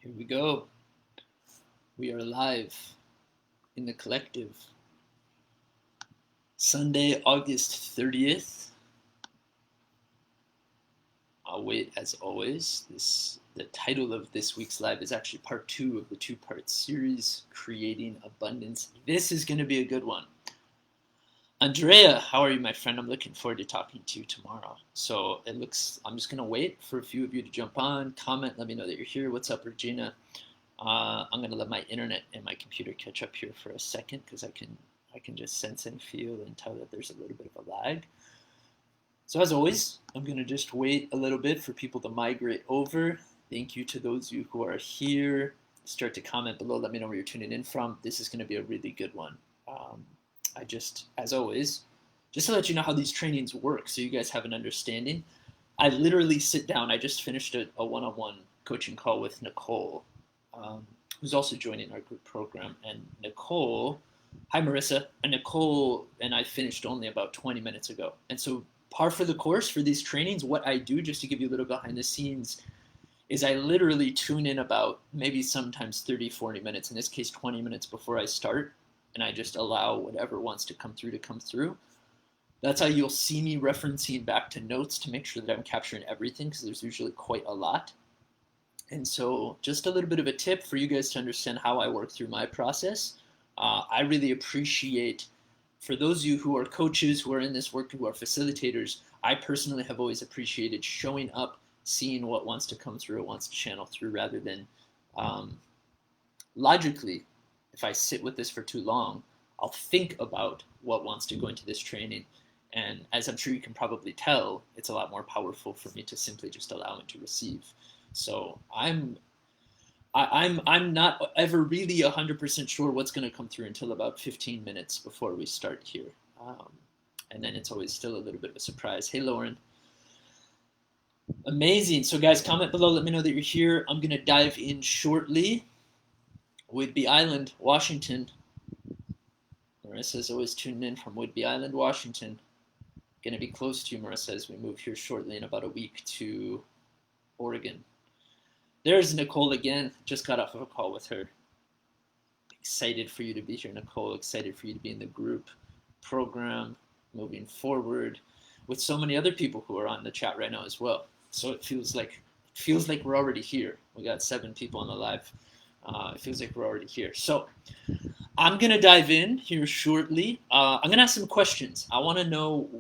Here we go. We are live in the collective. Sunday, August 30th. I'll wait as always. The title of this week's live is actually part 2 of the 2-part series, Creating Abundance. This is going to be a good one. Andrea, how are you, my friend? I'm looking forward to talking to you tomorrow. So I'm just going to wait for a few of you to jump on, comment, let me know that you're here. What's up, Regina? I'm going to let my internet and my computer catch up here for a second because I can just sense and feel and tell that there's a little bit of a lag. So as always, I'm going to just wait a little bit for people to migrate over. Thank you to those of you who are here. Start to comment below. Let me know where you're tuning in from. This is going to be a really good one. As always, just to let you know how these trainings work so you guys have an understanding, I literally sit down. I just finished a one-on-one coaching call with Nicole, who's also joining our group program. And Nicole, hi Marissa, and Nicole and I finished only about 20 minutes ago. And so par for the course for these trainings, what I do, just to give you a little behind the scenes, is I literally tune in about maybe sometimes 30, 40 minutes, in this case 20 minutes before I start, and I just allow whatever wants to come through to come through. That's how you'll see me referencing back to notes to make sure that I'm capturing everything, because there's usually quite a lot. And so just a little bit of a tip for you guys to understand how I work through my process. I really appreciate, for those of you who are coaches, who are in this work, who are facilitators, I personally have always appreciated showing up, seeing what wants to come through, what wants to channel through, rather than logically, if I sit with this for too long, I'll think about what wants to go into this training. And as I'm sure you can probably tell, it's a lot more powerful for me to simply just allow it to receive. So I'm not ever really 100% sure what's going to come through until about 15 minutes before we start here. And then it's always still a little bit of a surprise. Hey, Lauren. Amazing. So guys, comment below. Let me know that you're here. I'm going to dive in shortly. Whidbey Island, Washington. Marissa's always tuning in from Whidbey Island, Washington. Going to be close to you, Marissa, as we move here shortly in about a week to Oregon. There's Nicole again. Just got off of a call with her. Excited for you to be here, Nicole. Excited for you to be in the group program moving forward with so many other people who are on the chat right now as well. So it feels like we're already here. We got 7 people on the live. It feels like we're already here. So I'm going to dive in here shortly. I'm going to ask some questions. I want to know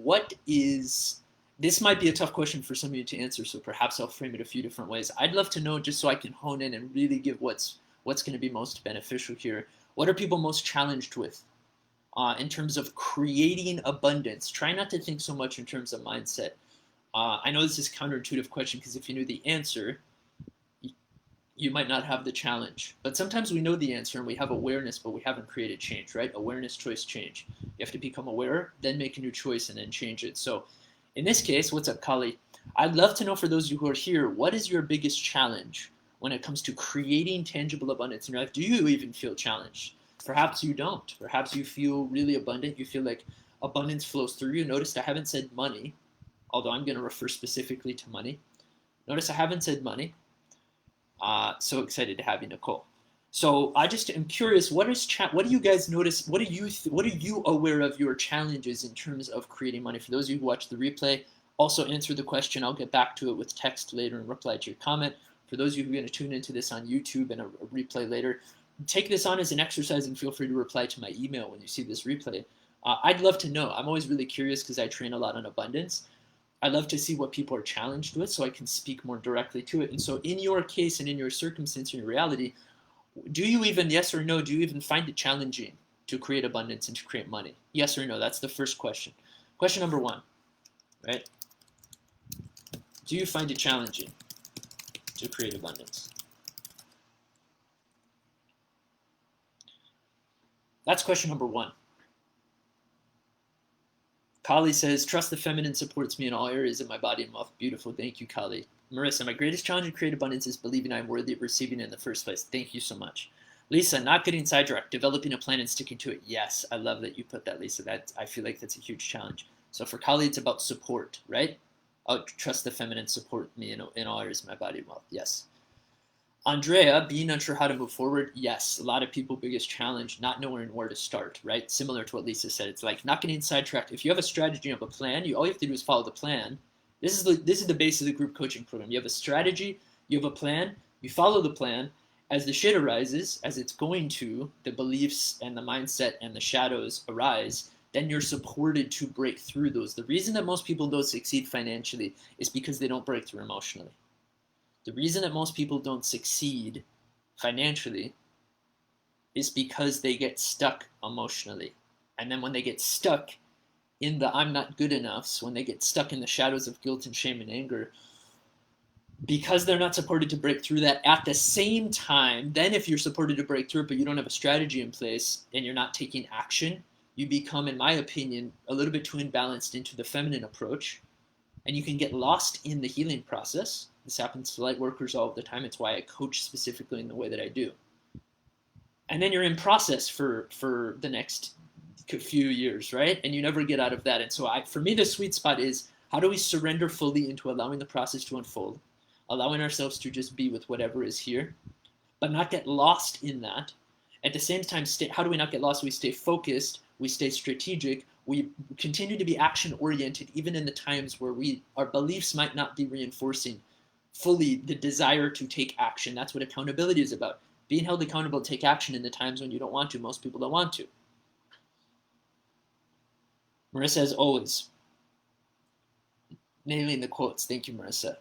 this might be a tough question for some of you to answer, so perhaps I'll frame it a few different ways. I'd love to know, just so I can hone in and really give what's going to be most beneficial here. What are people most challenged with in terms of creating abundance? Try not to think so much in terms of mindset. I know this is a counterintuitive question, because if you knew the answer, you might not have the challenge. But sometimes we know the answer and we have awareness, but we haven't created change, right? Awareness, choice, change. You have to become aware, then make a new choice, and then change it. So in this case, what's up, Kali? I'd love to know, for those of you who are here, what is your biggest challenge when it comes to creating tangible abundance in your life? Do you even feel challenged? Perhaps you don't. Perhaps you feel really abundant. You feel like abundance flows through you. Notice I haven't said money, although I'm going to refer specifically to money. Notice I haven't said money. So excited to have you, Nicole. So I just am curious, what do you guys notice? What are you aware of your challenges in terms of creating money? For those of you who watch the replay, also answer the question. I'll get back to it with text later and reply to your comment. For those of you who are going to tune into this on YouTube and a replay later, take this on as an exercise and feel free to reply to my email when you see this replay. I'd love to know. I'm always really curious because I train a lot on abundance. I love to see what people are challenged with so I can speak more directly to it. And so in your case and in your circumstance, in your reality, do you even, yes or no, do you even find it challenging to create abundance and to create money? Yes or no? That's the first question. Question number 1, right? Do you find it challenging to create abundance? That's question number 1. Kali says, trust the feminine supports me in all areas of my body and wealth. Beautiful. Thank you, Kali. Marissa, my greatest challenge to create abundance is believing I'm worthy of receiving it in the first place. Thank you so much. Lisa, not getting sidetracked, developing a plan and sticking to it. Yes, I love that you put that, Lisa. I feel like that's a huge challenge. So for Kali, it's about support, right? Oh, trust the feminine support me in all areas of my body and wealth. Yes. Andrea, being unsure how to move forward, yes, a lot of people biggest challenge, not knowing where to start, right? Similar to what Lisa said, it's like not getting sidetracked. If you have a strategy, you have a plan, all you have to do is follow the plan. This is the base of the group coaching program. You have a strategy, you have a plan, you follow the plan. As the shit arises, as it's going to, the beliefs and the mindset and the shadows arise, then you're supported to break through those. The reason that most people don't succeed financially is because they don't break through emotionally. The reason that most people don't succeed financially is because they get stuck emotionally. And then when they get stuck in the I'm not good enoughs, when they get stuck in the shadows of guilt and shame and anger, because they're not supported to break through that at the same time, then if you're supported to break through it, but you don't have a strategy in place and you're not taking action, you become, in my opinion, a little bit too imbalanced into the feminine approach, and you can get lost in the healing process. This happens to light workers all the time. It's why I coach specifically in the way that I do. And then you're in process for the next few years, right? And you never get out of that. And so for me, the sweet spot is, how do we surrender fully into allowing the process to unfold, allowing ourselves to just be with whatever is here, but not get lost in that. At the same time, how do we not get lost? We stay focused, we stay strategic, we continue to be action oriented, even in the times where our beliefs might not be reinforcing fully the desire to take action. That's what accountability is about. Being held accountable to take action in the times when you don't want to. Most people don't want to. Marissa, as always, nailing the quotes. Thank you, Marissa.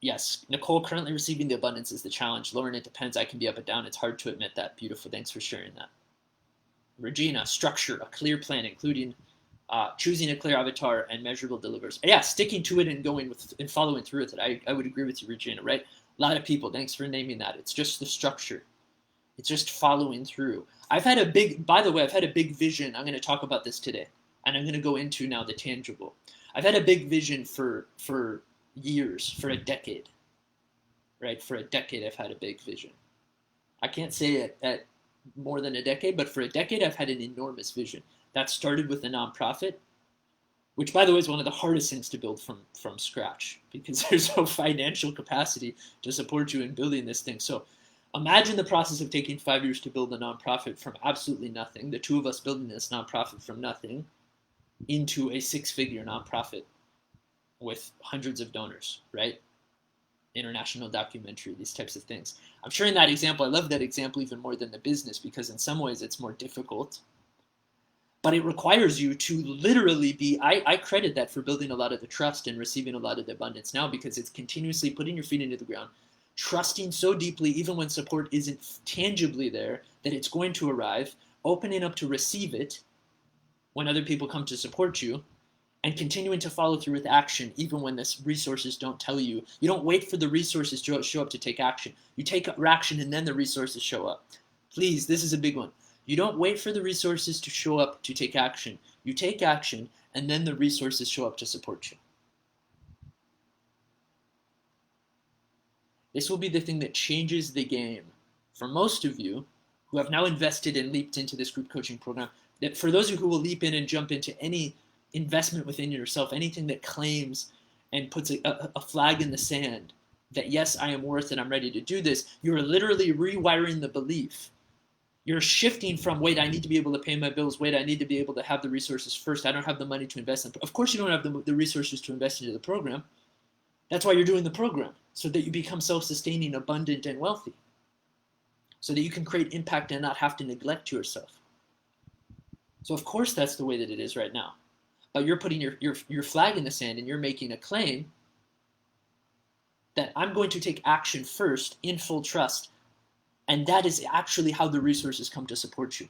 Yes, Nicole, currently receiving the abundance is the challenge. Lauren, it depends. I can be up and down. It's hard to admit that. Beautiful. Thanks for sharing that. Regina, structure, a clear plan, including choosing a clear avatar and measurable delivers. Yeah, sticking to it and going with and following through with it. I would agree with you, Regina, right? A lot of people, thanks for naming that. It's just the structure. It's just following through. By the way, I've had a big vision. I'm going to talk about this today. And I'm going to go into now the tangible. I've had a big vision for years, for a decade, right? For a decade, I've had a big vision. I can't say it at more than a decade, but for a decade, I've had an enormous vision. That started with a nonprofit, which, by the way, is one of the hardest things to build from scratch, because there's no financial capacity to support you in building this thing. So imagine the process of taking 5 years to build a nonprofit from absolutely nothing, the two of us building this nonprofit from nothing, into a 6-figure nonprofit with hundreds of donors, right? International documentary, these types of things. I'm sharing that example. I love that example even more than the business, because in some ways it's more difficult, but it requires you to literally be, I credit that for building a lot of the trust and receiving a lot of the abundance now, because it's continuously putting your feet into the ground, trusting so deeply, even when support isn't tangibly there, that it's going to arrive, opening up to receive it when other people come to support you, and continuing to follow through with action even when the resources don't tell you. You don't wait for the resources to show up to take action. You take action and then the resources show up. Please, this is a big one. You don't wait for the resources to show up to take action. You take action and then the resources show up to support you. This will be the thing that changes the game for most of you who have now invested and leaped into this group coaching program. That for those of you who will leap in and jump into any investment within yourself, anything that claims and puts a flag in the sand that, yes, I am worth it, I'm ready to do this, you're literally rewiring the belief. You're shifting from, wait, I need to be able to pay my bills, wait, I need to be able to have the resources first, I don't have the money to invest in. Of course you don't have the resources to invest into the program. That's why you're doing the program, so that you become self-sustaining, abundant, and wealthy, so that you can create impact and not have to neglect yourself. So of course that's the way that it is right now. But you're putting your flag in the sand and you're making a claim that I'm going to take action first in full trust. And that is actually how the resources come to support you.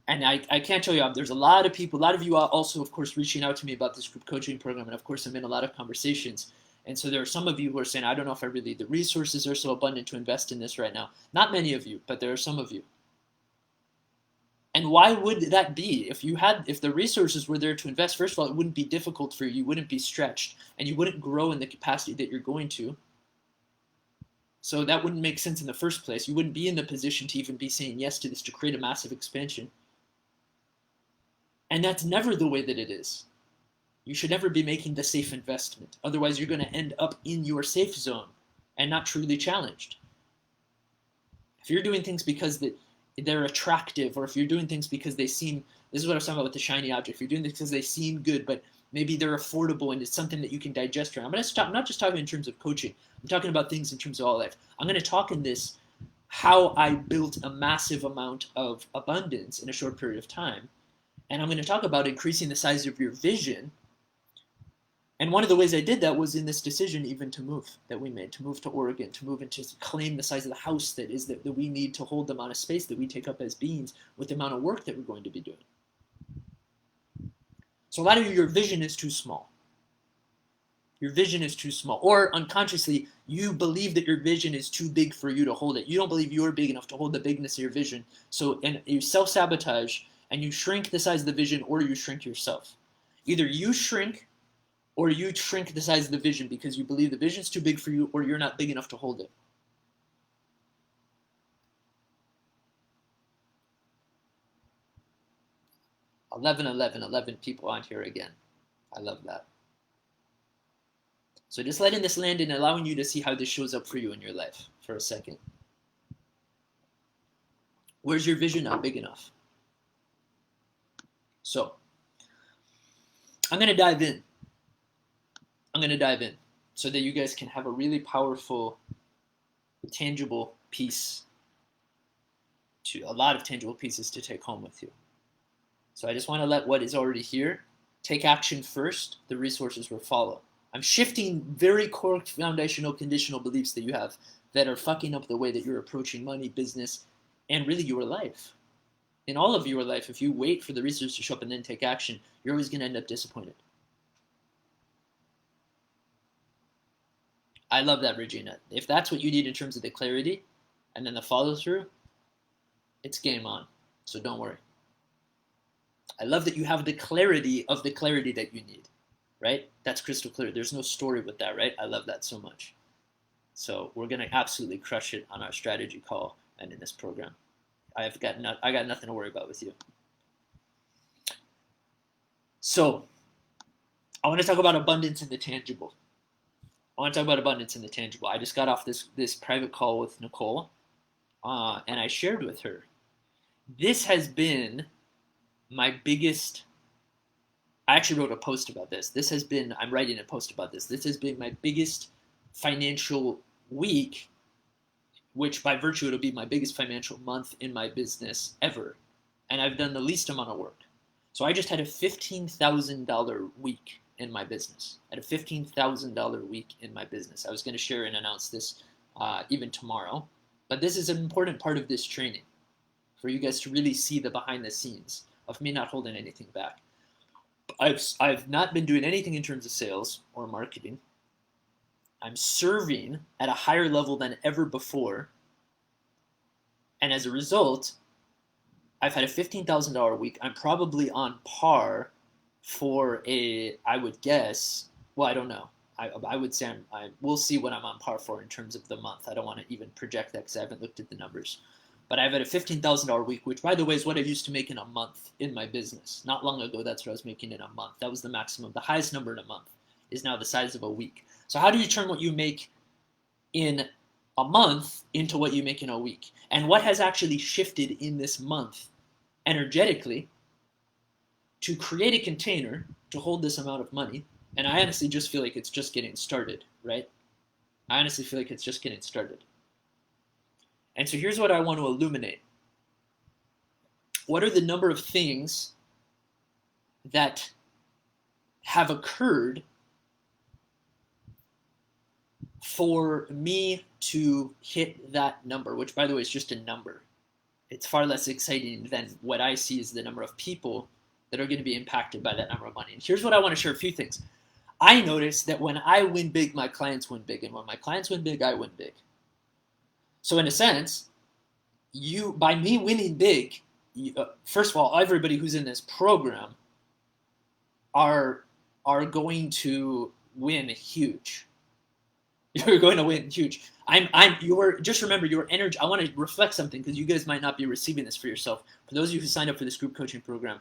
And I can't tell you, there's a lot of people, a lot of you are also, of course, reaching out to me about this group coaching program. And of course, I'm in a lot of conversations. And so there are some of you who are saying, I don't know if the resources are so abundant to invest in this right now. Not many of you, but there are some of you. And why would that be? If the resources were there to invest, first of all, it wouldn't be difficult for you. You wouldn't be stretched, and you wouldn't grow in the capacity that you're going to. So that wouldn't make sense in the first place. You wouldn't be in the position to even be saying yes to this, to create a massive expansion. And that's never the way that it is. You should never be making the safe investment. Otherwise, you're going to end up in your safe zone. and not truly challenged. If you're doing things because they're attractive, or if you're doing things because they seem, this is what I was talking about with the shiny object, if you're doing this because they seem good, but maybe they're affordable and it's something that you can digest. I'm going to stop, I'm not just talking in terms of coaching, I'm talking about things in terms of all life. I'm going to talk in this how I built a massive amount of abundance in a short period of time. And I'm going to talk about increasing the size of your vision. And one of the ways I did that was in this decision even to move that we made, to move to Oregon, to move and to claim the size of the house that we need to hold the amount of space that we take up as beings with the amount of work that we're going to be doing. So a lot of you, your vision is too small. Your vision is too small. Or unconsciously, you believe that your vision is too big for you to hold it. You don't believe you're big enough to hold the bigness of your vision. So and you self-sabotage and you shrink the size of the vision, or you shrink yourself. Either you shrink or you shrink the size of the vision because you believe the vision is too big for you, or you're not big enough to hold it. $11 people on here again. I love that. So just letting this land and allowing you to see how this shows up for you in your life for a second. Where's your vision not big enough? So I'm going to dive in. So that you guys can have a really powerful, tangible piece, a lot of tangible pieces to take home with you. So I just want to let what is already here take action first. The resources will follow. I'm shifting very core foundational conditional beliefs that you have that are fucking up the way that you're approaching money, business, and really your life. In all of your life, if you wait for the resources to show up and then take action, you're always going to end up disappointed. I love that, Regina. If that's what you need in terms of the clarity and then the follow through, it's game on. So don't worry. I love that you have the clarity of the clarity that you need, right? That's crystal clear. There's no story with that, right? I love that so much. So we're going to absolutely crush it on our strategy call and in this program. I got nothing to worry about with you. So I want to talk about abundance in the tangible. I just got off this private call with Nicole, and I shared with her. This has been my biggest. I actually wrote a post about this. I'm writing a post about this. This has been my biggest financial week, which by virtue it'll be my biggest financial month in my business ever. And I've done the least amount of work. So I just had a $15,000 week in my business. I had a $15,000 week in my business. I was going to share and announce this even tomorrow. But this is an important part of this training for you guys to really see the behind the scenes of me not holding anything back. I've not been doing anything in terms of sales or marketing. I'm serving at a higher level than ever before. And as a result, I've had a $15,000 week. I'm probably on par for I would guess, well, I don't know. I would say we'll see what I'm on par for in terms of the month. I don't want to even project that because I haven't looked at the numbers. But I've had a $15,000 week, which, by the way, is what I used to make in a month in my business. Not long ago, that's what I was making in a month. That was the maximum. The highest number in a month is now the size of a week. So how do you turn what you make in a month into what you make in a week? And what has actually shifted in this month energetically to create a container to hold this amount of money? And I honestly just feel like it's just getting started, right? I honestly feel like it's just getting started. And so here's what I want to illuminate. What are the number of things that have occurred for me to hit that number, which, by the way, is just a number. It's far less exciting than what I see as the number of people that are going to be impacted by that number of money. And here's what I want to share a few things. I notice that when I win big, my clients win big. And when my clients win big, I win big. So in a sense, by me winning big, first of all, everybody who's in this program are going to win huge. You're going to win huge. Just remember your energy. I want to reflect something because you guys might not be receiving this for yourself. For those of you who signed up for this group coaching program,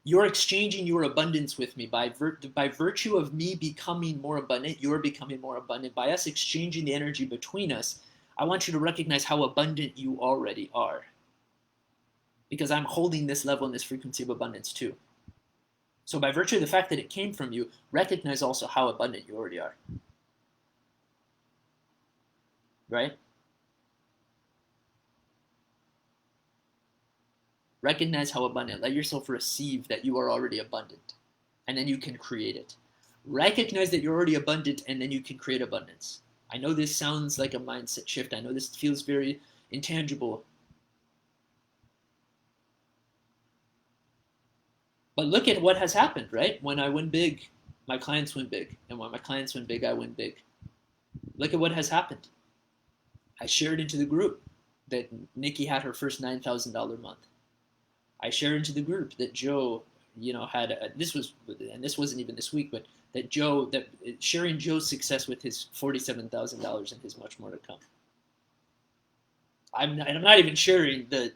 You're exchanging your abundance with me by virtue of me becoming more abundant. You're becoming more abundant. By us exchanging the energy between us, I want you to recognize how abundant you already are, because I'm holding this level and this frequency of abundance too. So by virtue of the fact that it came from you, recognize also how abundant you already are. Right? Recognize how abundant. Let yourself receive that you are already abundant, and then you can create it. Recognize that you're already abundant, and then you can create abundance. I know this sounds like a mindset shift. I know this feels very intangible. But look at what has happened, right? When I win big, my clients win big. And when my clients win big, I win big. Look at what has happened. I shared into the group that Nikki had her first $9,000 month. I shared into the group that Joe, had this wasn't even this week, but sharing Joe's success with his $47,000 and his much more to come. I'm not even sharing the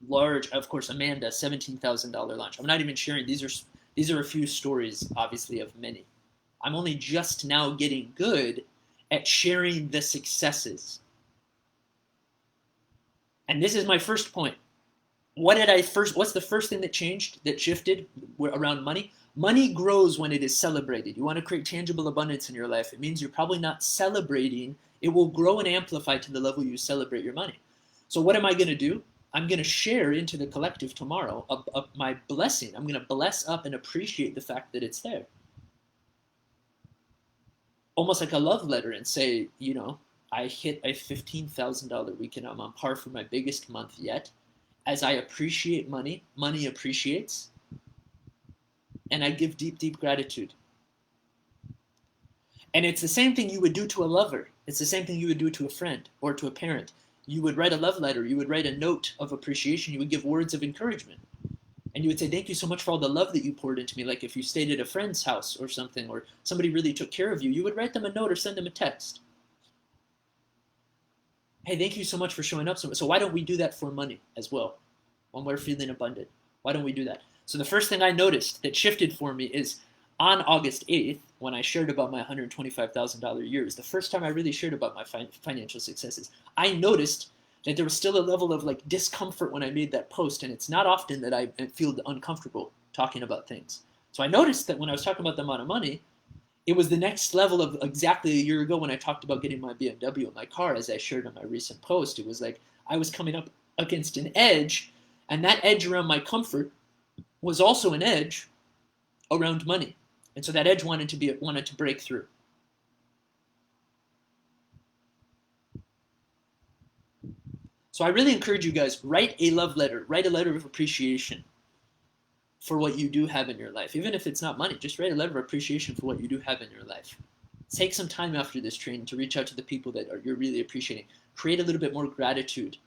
large, of course, Amanda $17,000 launch. I'm not even sharing. These are a few stories, obviously, of many. I'm only just now getting good at sharing the successes. And this is my first point. What's the first thing that changed, that shifted around money? Money grows when it is celebrated. You want to create tangible abundance in your life. It means you're probably not celebrating. It will grow and amplify to the level you celebrate your money. So what am I going to do? I'm going to share into the collective tomorrow my blessing. I'm going to bless up and appreciate the fact that it's there. Almost like a love letter, and say, I hit a $15,000 weekend. I'm on par for my biggest month yet. As I appreciate money, money appreciates. And I give deep, deep gratitude. And it's the same thing you would do to a lover. It's the same thing you would do to a friend or to a parent. You would write a love letter. You would write a note of appreciation. You would give words of encouragement. And you would say, thank you so much for all the love that you poured into me. Like if you stayed at a friend's house or something, or somebody really took care of you, you would write them a note or send them a text. Hey, thank you so much for showing up. So why don't we do that for money as well? When we're feeling abundant, why don't we do that? So the first thing I noticed that shifted for me is on August 8th, when I shared about my $125,000 year. It was the first time I really shared about my financial successes. I noticed that there was still a level of discomfort when I made that post, and it's not often that I feel uncomfortable talking about things. So I noticed that when I was talking about the amount of money, it was the next level of exactly a year ago when I talked about getting my BMW and my car, as I shared in my recent post. It was like I was coming up against an edge, and that edge around my comfort was also an edge around money. And so that edge wanted to break through. So I really encourage you guys, write a love letter, write a letter of appreciation for what you do have in your life. Even if it's not money, just write a letter of appreciation for what you do have in your life. Take some time after this training to reach out to the people that you're really appreciating. Create a little bit more gratitude.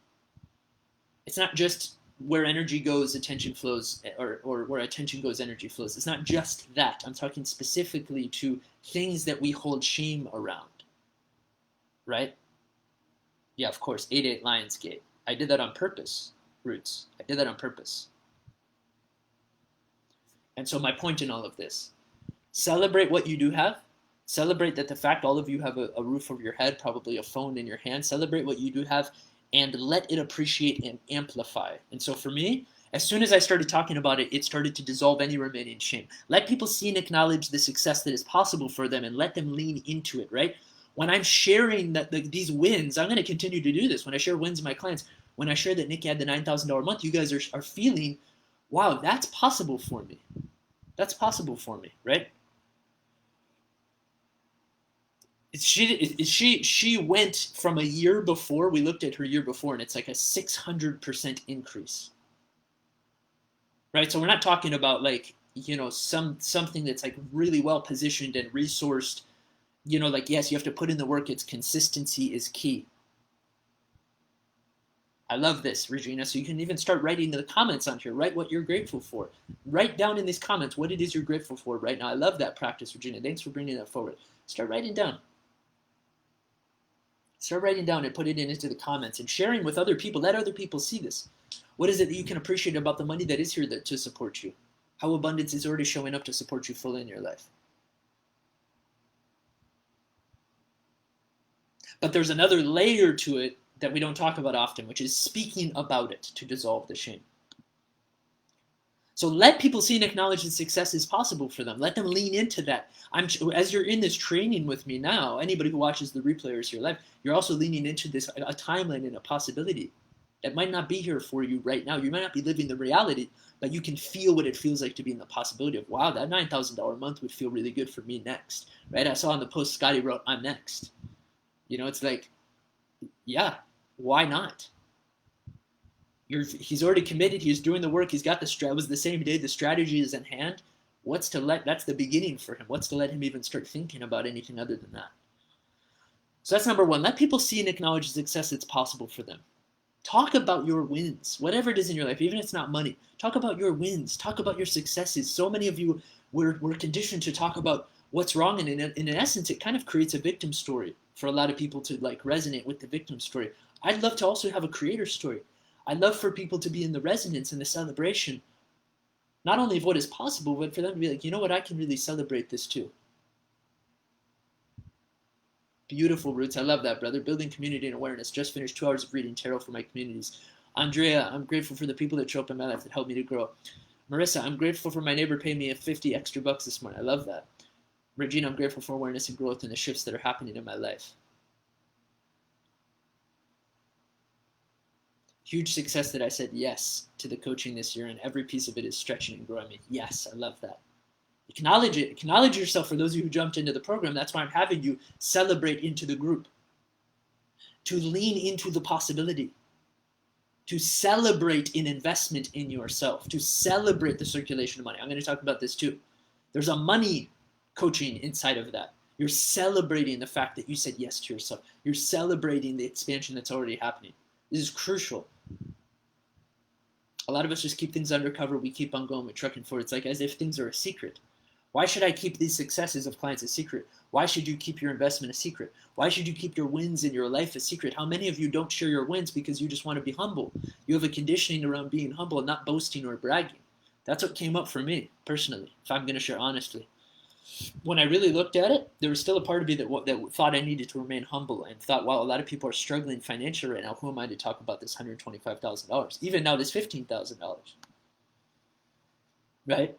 It's not just where energy goes, attention flows, or where attention goes, energy flows. It's not just that. I'm talking specifically to things that we hold shame around, right? Yeah, of course, 88 Lionsgate. I did that on purpose, Roots. I did that on purpose. And so my point in all of this, celebrate what you do have. Celebrate that the fact all of you have a roof over your head, probably a phone in your hand. Celebrate what you do have, and let it appreciate and amplify. And so for me, as soon as I started talking about it, it started to dissolve any remaining shame. Let people see and acknowledge the success that is possible for them, and let them lean into it, right? When I'm sharing these wins, I'm going to continue to do this. When I share wins with my clients, when I share that Nikki had the $9,000 month, you guys are feeling, wow, that's possible for me. That's possible for me, right? She went from a year before, we looked at her year before, and it's like a 600% increase, right? So we're not talking about something that's really well positioned and resourced, yes, you have to put in the work. It's consistency is key. I love this, Regina. So you can even start writing the comments on here. Write what you're grateful for. Write down in these comments what it is you're grateful for right now. I love that practice, Regina. Thanks for bringing that forward. Start writing down. Start writing down and put it into the comments and sharing with other people. Let other people see this. What is it that you can appreciate about the money that is here to support you? How abundance is already showing up to support you fully in your life. But there's another layer to it that we don't talk about often, which is speaking about it to dissolve the shame. So let people see and acknowledge that success is possible for them. Let them lean into that. As you're in this training with me now, anybody who watches the replay or your life, you're also leaning into this, a timeline and a possibility that might not be here for you right now. You might not be living the reality, but you can feel what it feels like to be in the possibility of, wow, that $9,000 a month would feel really good for me next, right? I saw in the post Scotty wrote, I'm next. You know, it's like, yeah, why not? He's already committed. He's doing the work. He's got it was the same day. The strategy is in hand. That's the beginning for him. What's to let him even start thinking about anything other than that? So that's number one. Let people see and acknowledge success that's possible for them. Talk about your wins, whatever it is in your life, even if it's not money. Talk about your wins. Talk about your successes. So many of you were conditioned to talk about what's wrong, and in essence, it kind of creates a victim story for a lot of people to like resonate with the victim story. I'd love to also have a creator story. I'd love for people to be in the resonance and the celebration, not only of what is possible, but for them to be like, you know what, I can really celebrate this too. Beautiful, Roots. I love that, brother. Building community and awareness. Just finished 2 hours of reading tarot for my communities. Andrea, I'm grateful for the people that show up in my life that help me to grow. Marissa, I'm grateful for my neighbor paying me 50 extra bucks this morning. I love that. Regina, I'm grateful for awareness and growth and the shifts that are happening in my life. Huge success that I said yes to the coaching this year, and every piece of it is stretching and growing me. Yes, I love that. Acknowledge it. Acknowledge yourself. For those of you who jumped into the program, that's why I'm having you celebrate into the group. To lean into the possibility. To celebrate an investment in yourself. To celebrate the circulation of money. I'm going to talk about this too. There's a money coaching inside of that. You're celebrating the fact that you said yes to yourself. You're celebrating the expansion that's already happening. This is crucial. A lot of us just keep things undercover. We keep on going. We're trucking forward. It's like as if things are a secret. Why should I keep these successes of clients a secret? Why should you keep your investment a secret? Why should you keep your wins in your life a secret? How many of you don't share your wins because you just want to be humble? You have a conditioning around being humble and not boasting or bragging. That's what came up for me, personally, if I'm going to share honestly. When I really looked at it, there was still a part of me that thought I needed to remain humble and thought, wow, a lot of people are struggling financially right now. Who am I to talk about this $125,000? Even now, this $15,000. Right?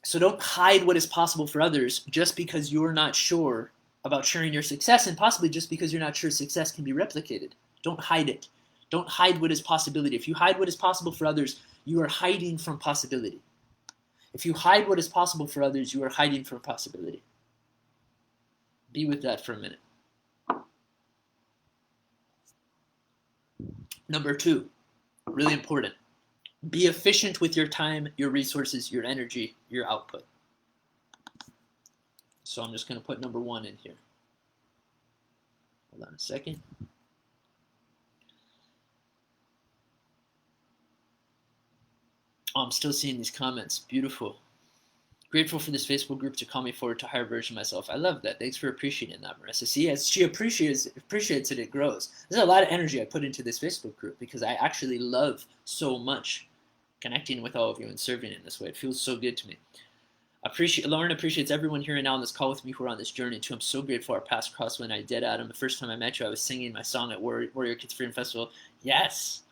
So don't hide what is possible for others just because you're not sure about sharing your success, and possibly just because you're not sure success can be replicated. Don't hide it. Don't hide what is possibility. If you hide what is possible for others, you are hiding from possibility. If you hide what is possible for others, you are hiding from possibility. Be with that for a minute. Number 2, really important. Be efficient with your time, your resources, your energy, your output. So I'm just going to put number 1 in here. Hold on a second. Oh, I'm still seeing these comments. Beautiful. Grateful for this Facebook group to call me forward to a higher version of myself. I love that. Thanks for appreciating that, Marissa. See, as she appreciates it, it grows. There's a lot of energy I put into this Facebook group because I actually love so much connecting with all of you and serving in this way. It feels so good to me. Lauren appreciates everyone here and now on this call with me who are on this journey too. I'm so grateful our paths crossed when I did, Adam. The first time I met you, I was singing my song at Warrior Kids Freedom Festival. Yes,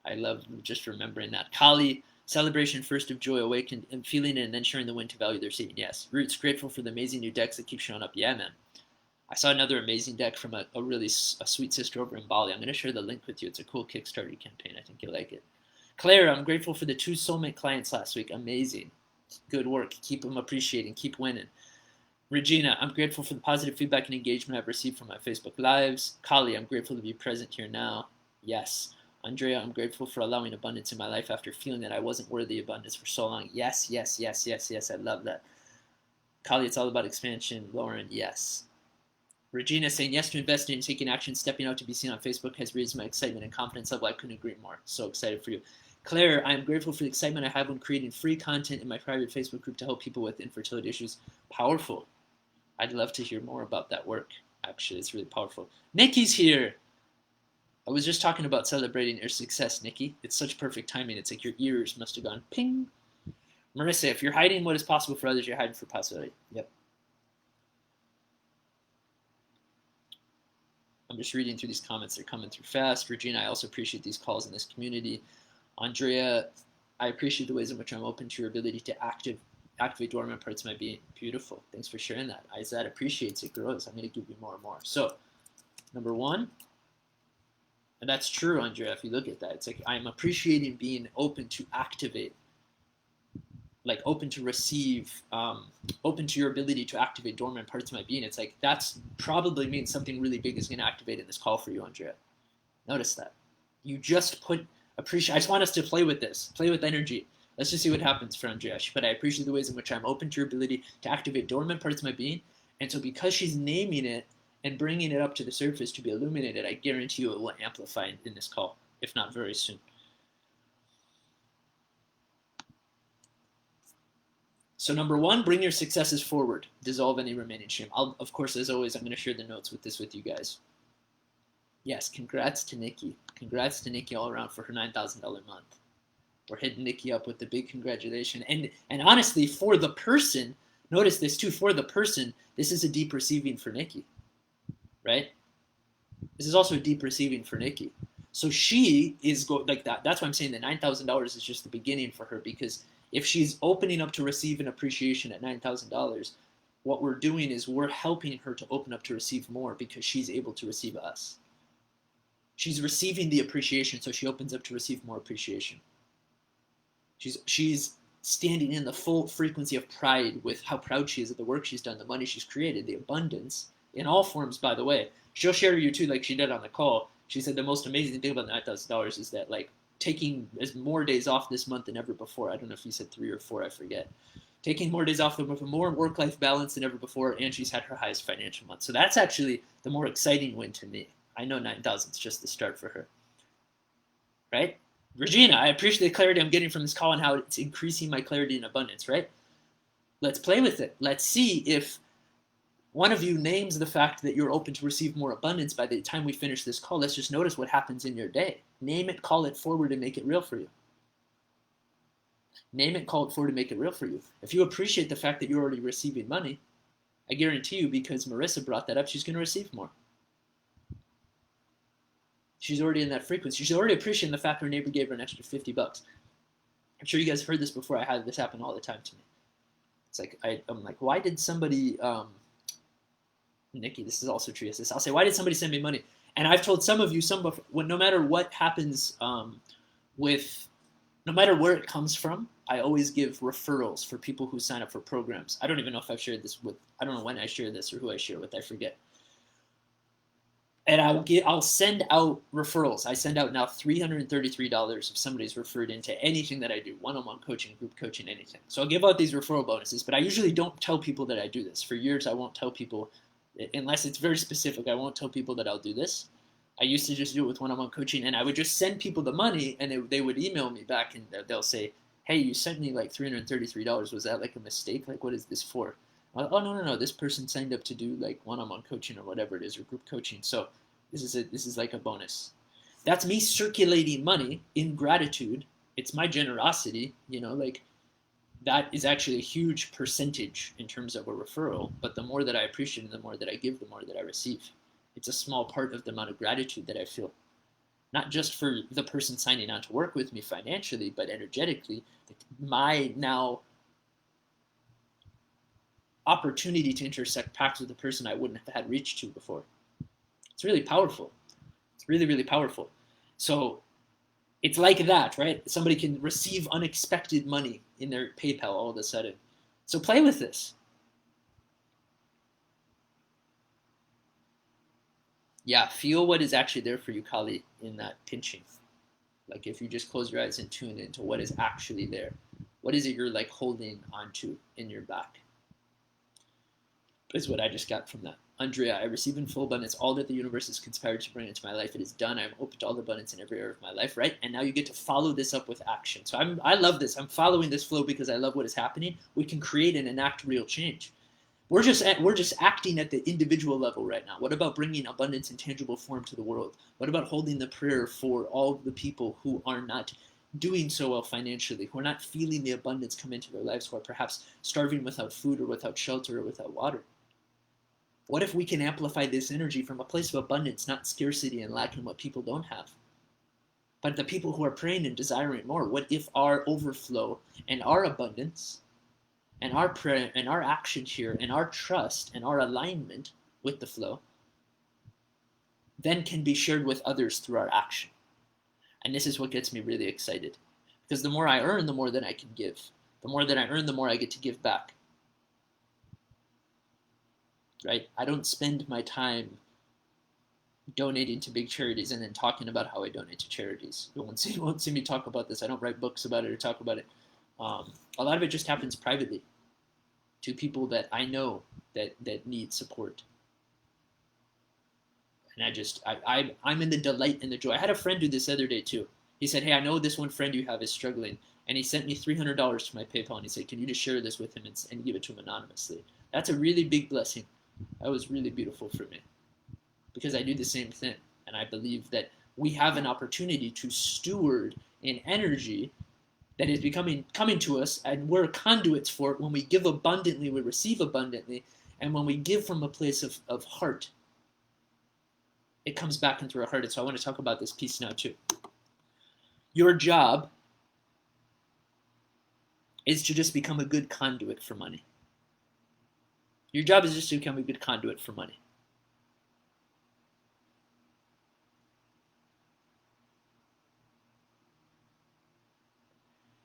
I love just remembering that. Kali, celebration first of joy, awakened and feeling it, and then sharing the win to value their seed. Yes. Roots, grateful for the amazing new decks that keep showing up. Yeah, man. I saw another amazing deck from a sweet sister over in Bali. I'm going to share the link with you. It's a cool Kickstarter campaign. I think you'll like it. Claire, I'm grateful for the 2 soulmate clients last week. Amazing. Good work. Keep them appreciating. Keep winning. Regina, I'm grateful for the positive feedback and engagement I've received from my Facebook Lives. Kali, I'm grateful to be present here now. Yes. Andrea, I'm grateful for allowing abundance in my life after feeling that I wasn't worthy of abundance for so long. Yes, yes, yes, yes, yes. I love that. Kali, it's all about expansion. Lauren, yes. Regina saying yes to investing and taking action, stepping out to be seen on Facebook has raised my excitement and confidence level. I couldn't agree more. So excited for you. Claire, I am grateful for the excitement I have when creating free content in my private Facebook group to help people with infertility issues. Powerful. I'd love to hear more about that work. Actually, it's really powerful. Nikki's here. I was just talking about celebrating your success, Nikki. It's such perfect timing. It's like your ears must have gone ping. Marissa, if you're hiding what is possible for others, you're hiding for possibility. Yep. I'm just reading through these comments. They're coming through fast. Regina, I also appreciate these calls in this community. Andrea, I appreciate the ways in which I'm open to your ability to activate dormant parts of my being. Beautiful. Thanks for sharing that. As that appreciates, it grows. I'm going to give you more and more. So, number one, and that's true, Andrea, if you look at that. It's like I'm appreciating being open to activate, like open to receive, open to your ability to activate dormant parts of my being. It's like that's probably means something really big is going to activate in this call for you, Andrea. Notice that. You just put appreciate. I just want us to play with this, play with energy. Let's just see what happens for Andrea. But I appreciate the ways in which I'm open to your ability to activate dormant parts of my being. And so because she's naming it and bringing it up to the surface to be illuminated, I guarantee you it will amplify in this call, if not very soon. So number one, bring your successes forward. Dissolve any remaining shame. Of course, as always, I'm going to share the notes with you guys. Yes, congrats to Nikki. Congrats to Nikki all around for her $9,000 month. We're hitting Nikki up with the big congratulation. And honestly, for the person, notice this too, for the person, this is a deep receiving for Nikki, right? This is also a deep receiving for Nikki. So she is like that. That's why I'm saying the $9,000 is just the beginning for her, because if she's opening up to receive an appreciation at $9,000, what we're doing is we're helping her to open up to receive more because she's able to receive us. She's receiving the appreciation, so she opens up to receive more appreciation. She's standing in the full frequency of pride with how proud she is of the work she's done, the money she's created, the abundance, in all forms, by the way. She'll share you too, like she did on the call. She said the most amazing thing about the $9,000 is that, like, taking more days off this month than ever before. I don't know if you said 3 or 4, I forget. Taking more days off, more work-life balance than ever before, and she's had her highest financial month. So that's actually the more exciting win to me. I know 9,000 is just the start for her, right? Regina, I appreciate the clarity I'm getting from this call and how it's increasing my clarity and abundance, right? Let's play with it. Let's see if one of you names the fact that you're open to receive more abundance by the time we finish this call. Let's just notice what happens in your day. Name it, call it forward, and make it real for you. Name it, call it forward, and make it real for you. If you appreciate the fact that you're already receiving money, I guarantee you, because Marissa brought that up, she's going to receive more. She's already in that frequency. She's already appreciating the fact her neighbor gave her an extra $50. I'm sure you guys have heard this before. I had this happen all the time to me. It's like, I'm like, why did somebody, Nikki, this is also true. I'll say, why did somebody send me money? And I've told some of you, no matter what happens no matter where it comes from, I always give referrals for people who sign up for programs. I don't even know if I've shared this I don't know when I share this or who I share with, I forget. And I'll send out referrals. I send out now $333 if somebody's referred into anything that I do, one-on-one coaching, group coaching, anything. So I'll give out these referral bonuses, but I usually don't tell people that I do this. For years, I won't tell people, unless it's very specific, I won't tell people that I'll do this. I used to just do it with one-on-one coaching, and I would just send people the money, and they would email me back, and they'll say, hey, you sent me like $333. Was that like a mistake? Like, what is this for? Oh, no. This person signed up to do like one-on-one coaching or whatever it is, or group coaching. So this is like a bonus. That's me circulating money in gratitude. It's my generosity, like that is actually a huge percentage in terms of a referral. But the more that I appreciate and the more that I give, the more that I receive. It's a small part of the amount of gratitude that I feel. Not just for the person signing on to work with me financially, but energetically. My now opportunity to intersect paths with a person I wouldn't have had reach to before. It's really powerful. It's really, really powerful. So it's like that, right? Somebody can receive unexpected money in their PayPal all of a sudden. So play with this. Yeah, feel what is actually there for you, Kali, in that pinching. Like if you just close your eyes and tune into what is actually there. What is it you're like holding onto in your back? Is what I just got from that. Andrea, I receive in full abundance all that the universe has conspired to bring into my life. It is done. I'm open to all the abundance in every area of my life, right? And now you get to follow this up with action. So I love this. I'm following this flow because I love what is happening. We can create and enact real change. We're just acting at the individual level right now. What about bringing abundance in tangible form to the world? What about holding the prayer for all the people who are not doing so well financially, who are not feeling the abundance come into their lives, who are perhaps starving without food or without shelter or without water? What if we can amplify this energy from a place of abundance, not scarcity and lacking what people don't have? But the people who are praying and desiring more, what if our overflow and our abundance and our prayer and our action here and our trust and our alignment with the flow then can be shared with others through our action? And this is what gets me really excited. Because the more I earn, the more that I can give. The more that I earn, the more I get to give back. Right? I don't spend my time donating to big charities and then talking about how I donate to charities. You won't see me talk about this. I don't write books about it or talk about it. A lot of it just happens privately to people that I know that need support. And I'm in the delight and the joy. I had a friend do this the other day too. He said, hey, I know this one friend you have is struggling. And he sent me $300 to my PayPal and he said, can you just share this with him and give it to him anonymously? That's a really big blessing. That was really beautiful for me. Because I do the same thing. And I believe that we have an opportunity to steward an energy that is coming to us, and we're conduits for it. When we give abundantly, we receive abundantly. And when we give from a place of heart, it comes back into our heart. And so I want to talk about this piece now too. Your job is to just become a good conduit for money. Your job is just to become a good conduit for money.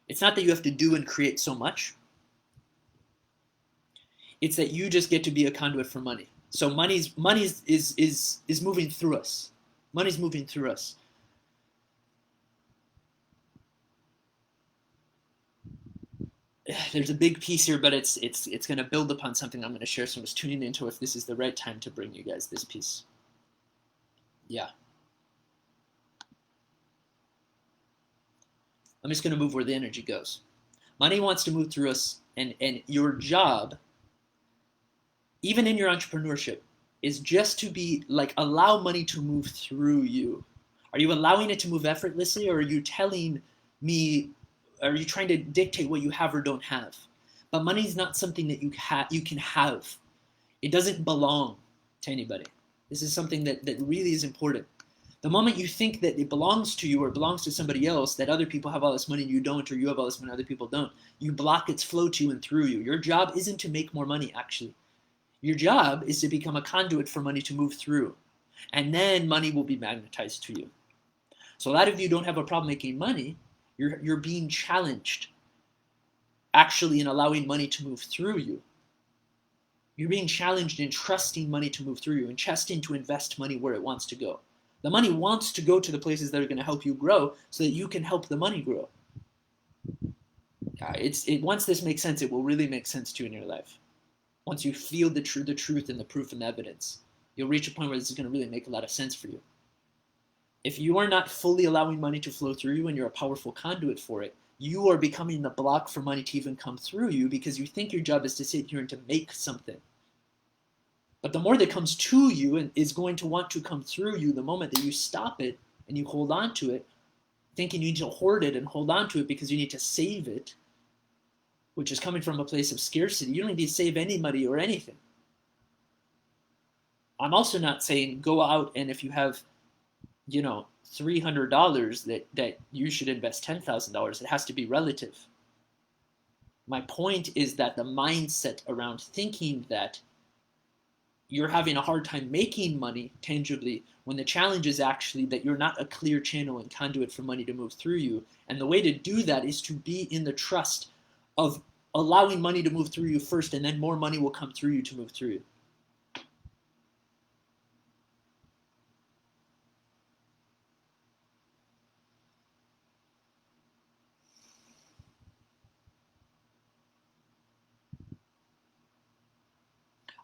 It's not that you have to do and create so much. It's that you just get to be a conduit for money. So money is moving through us. Money's moving through us. There's a big piece here, but it's going to build upon something I'm going to share. So I'm just tuning into if this is the right time to bring you guys this piece. Yeah. I'm just going to move where the energy goes. Money wants to move through us, and your job, even in your entrepreneurship, is just to be like, allow money to move through you. Are you allowing it to move effortlessly, or are you telling me, are you trying to dictate what you have or don't have? But money is not something that you can have. It doesn't belong to anybody. This is something that really is important. The moment you think that it belongs to you or belongs to somebody else, that other people have all this money and you don't, or you have all this money and other people don't, you block its flow to you and through you. Your job isn't to make more money, actually. Your job is to become a conduit for money to move through. And then money will be magnetized to you. So a lot of you don't have a problem making money. You're being challenged, actually, in allowing money to move through you. You're being challenged in trusting money to move through you and trusting to invest money where it wants to go. The money wants to go to the places that are going to help you grow so that you can help the money grow. Once this makes sense, it will really make sense to you in your life. Once you feel the truth and the proof and the evidence, you'll reach a point where this is going to really make a lot of sense for you. If you are not fully allowing money to flow through you and you're a powerful conduit for it, you are becoming the block for money to even come through you because you think your job is to sit here and to make something. But the more that comes to you and is going to want to come through you, the moment that you stop it and you hold on to it, thinking you need to hoard it and hold on to it because you need to save it, which is coming from a place of scarcity. You don't need to save any money or anything. I'm also not saying go out and if you have, $300 that you should invest $10,000. It has to be relative. My point is that the mindset around thinking that you're having a hard time making money tangibly when the challenge is actually that you're not a clear channel and conduit for money to move through you. And the way to do that is to be in the trust of allowing money to move through you first, and then more money will come through you to move through you.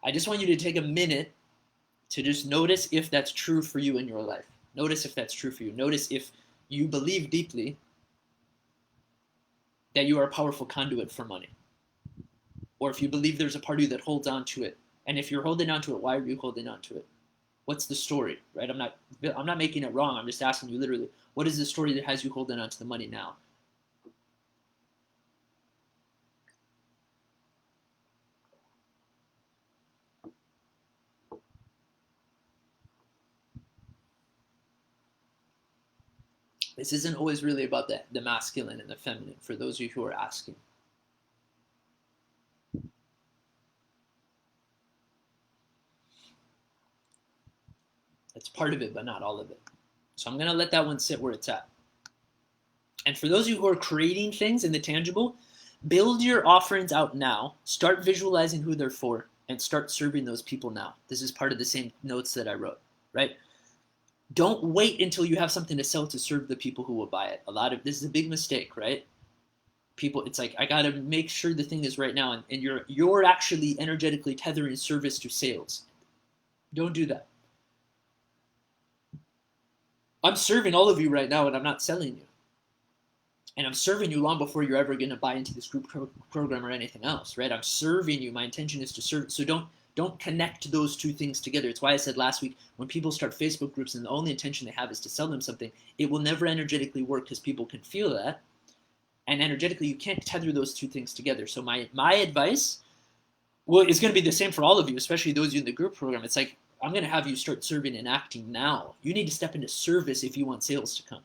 I just want you to take a minute to just notice if that's true for you in your life. Notice if that's true for you. Notice if you believe deeply that you are a powerful conduit for money. Or if you believe there's a part of you that holds on to it. And if you're holding on to it, why are you holding on to it? What's the story, right? I'm not making it wrong. I'm just asking you literally, what is the story that has you holding on to the money now? This isn't always really about the masculine and the feminine, for those of you who are asking. It's part of it, but not all of it. So I'm going to let that one sit where it's at. And for those of you who are creating things in the tangible, build your offerings out now. Start visualizing who they're for and start serving those people now. This is part of the same notes that I wrote, right? Don't wait until you have something to sell to serve the people who will buy it. This is a big mistake, right? People, it's like, I got to make sure the thing is right now, and you're actually energetically tethering service to sales. Don't do that. I'm serving all of you right now and I'm not selling you. And I'm serving you long before you're ever going to buy into this group program or anything else, right? I'm serving you. My intention is to serve. So don't connect those two things together. It's why I said last week, when people start Facebook groups and the only intention they have is to sell them something, it will never energetically work because people can feel that. And energetically, you can't tether those two things together. So my advice, well, it's going to be the same for all of you, especially those of you in the group program. It's like, I'm going to have you start serving and acting now. You need to step into service if you want sales to come.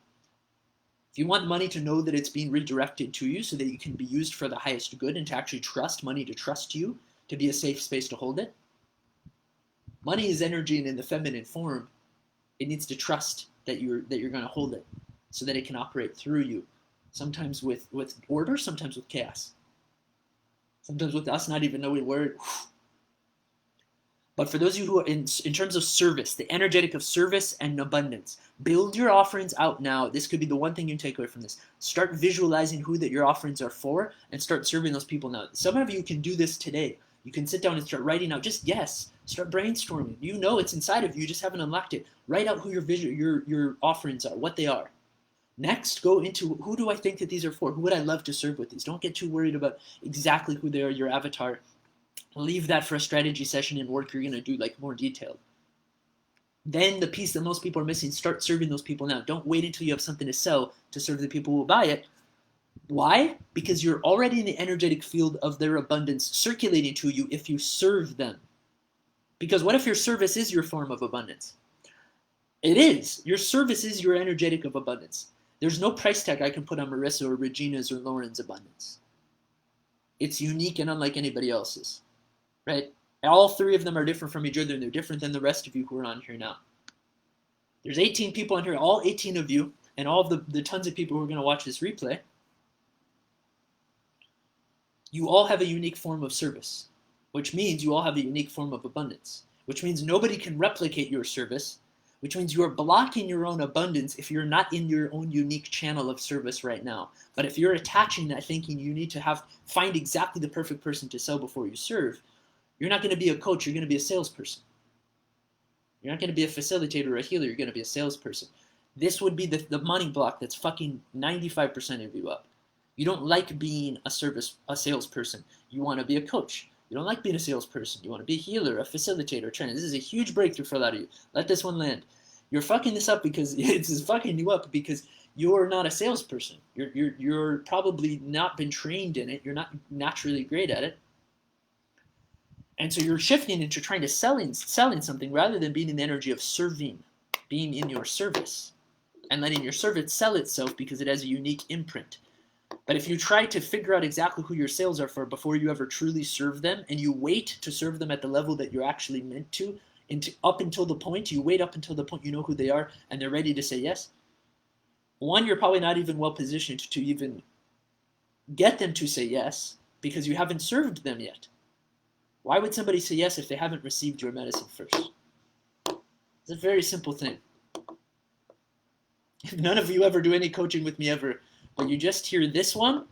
If you want money to know that it's being redirected to you so that you can be used for the highest good and to actually trust money to trust you, to be a safe space to hold it. Money is energy, and in the feminine form, it needs to trust that you're going to hold it so that it can operate through you. Sometimes with order, sometimes with chaos. Sometimes with us not even knowing where. But for those of you who are in terms of service, the energetic of service and abundance, build your offerings out now. This could be the one thing you take away from this. Start visualizing who that your offerings are for and start serving those people now. Some of you can do this today. You can sit down and start writing out just yes. Start brainstorming. You know it's inside of you. You just haven't unlocked it. Write out who your offerings are, what they are. Next, go into who do I think that these are for? Who would I love to serve with these? Don't get too worried about exactly who they are, your avatar. Leave that for a strategy session and work you're going to do like more detailed. Then the piece that most people are missing, start serving those people now. Don't wait until you have something to sell to serve the people who will buy it. Why? Because you're already in the energetic field of their abundance circulating to you if you serve them. Because what if your service is your form of abundance? It is. Your service is your energetic of abundance. There's no price tag I can put on Marissa or Regina's or Lauren's abundance. It's unique and unlike anybody else's. Right? All three of them are different from each other, and they're different than the rest of you who are on here now. There's 18 people on here, all 18 of you, and all of the tons of people who are going to watch this replay. You all have a unique form of service, which means you all have a unique form of abundance, which means nobody can replicate your service, which means you are blocking your own abundance if you're not in your own unique channel of service right now. But if you're attaching that thinking you need to find exactly the perfect person to sell before you serve, you're not going to be a coach, you're going to be a salesperson. You're not going to be a facilitator or a healer, you're going to be a salesperson. This would be the money block that's fucking 95% of you up. You don't like being a salesperson. You want to be a coach. You don't like being a salesperson. You want to be a healer, a facilitator, a trainer. This is a huge breakthrough for a lot of you. Let this one land. You're fucking this up because it's fucking you up because you're not a salesperson. You're probably not been trained in it. You're not naturally great at it. And so you're shifting into trying to selling something rather than being in the energy of serving, being in your service, and letting your service sell itself because it has a unique imprint. But if you try to figure out exactly who your sales are for before you ever truly serve them, and you wait to serve them at the level that you're actually meant to, up until the point you know who they are and they're ready to say yes, one, you're probably not even well positioned to even get them to say yes because you haven't served them yet. Why would somebody say yes if they haven't received your medicine first? It's a very simple thing. If none of you ever do any coaching with me ever, but you just hear this one,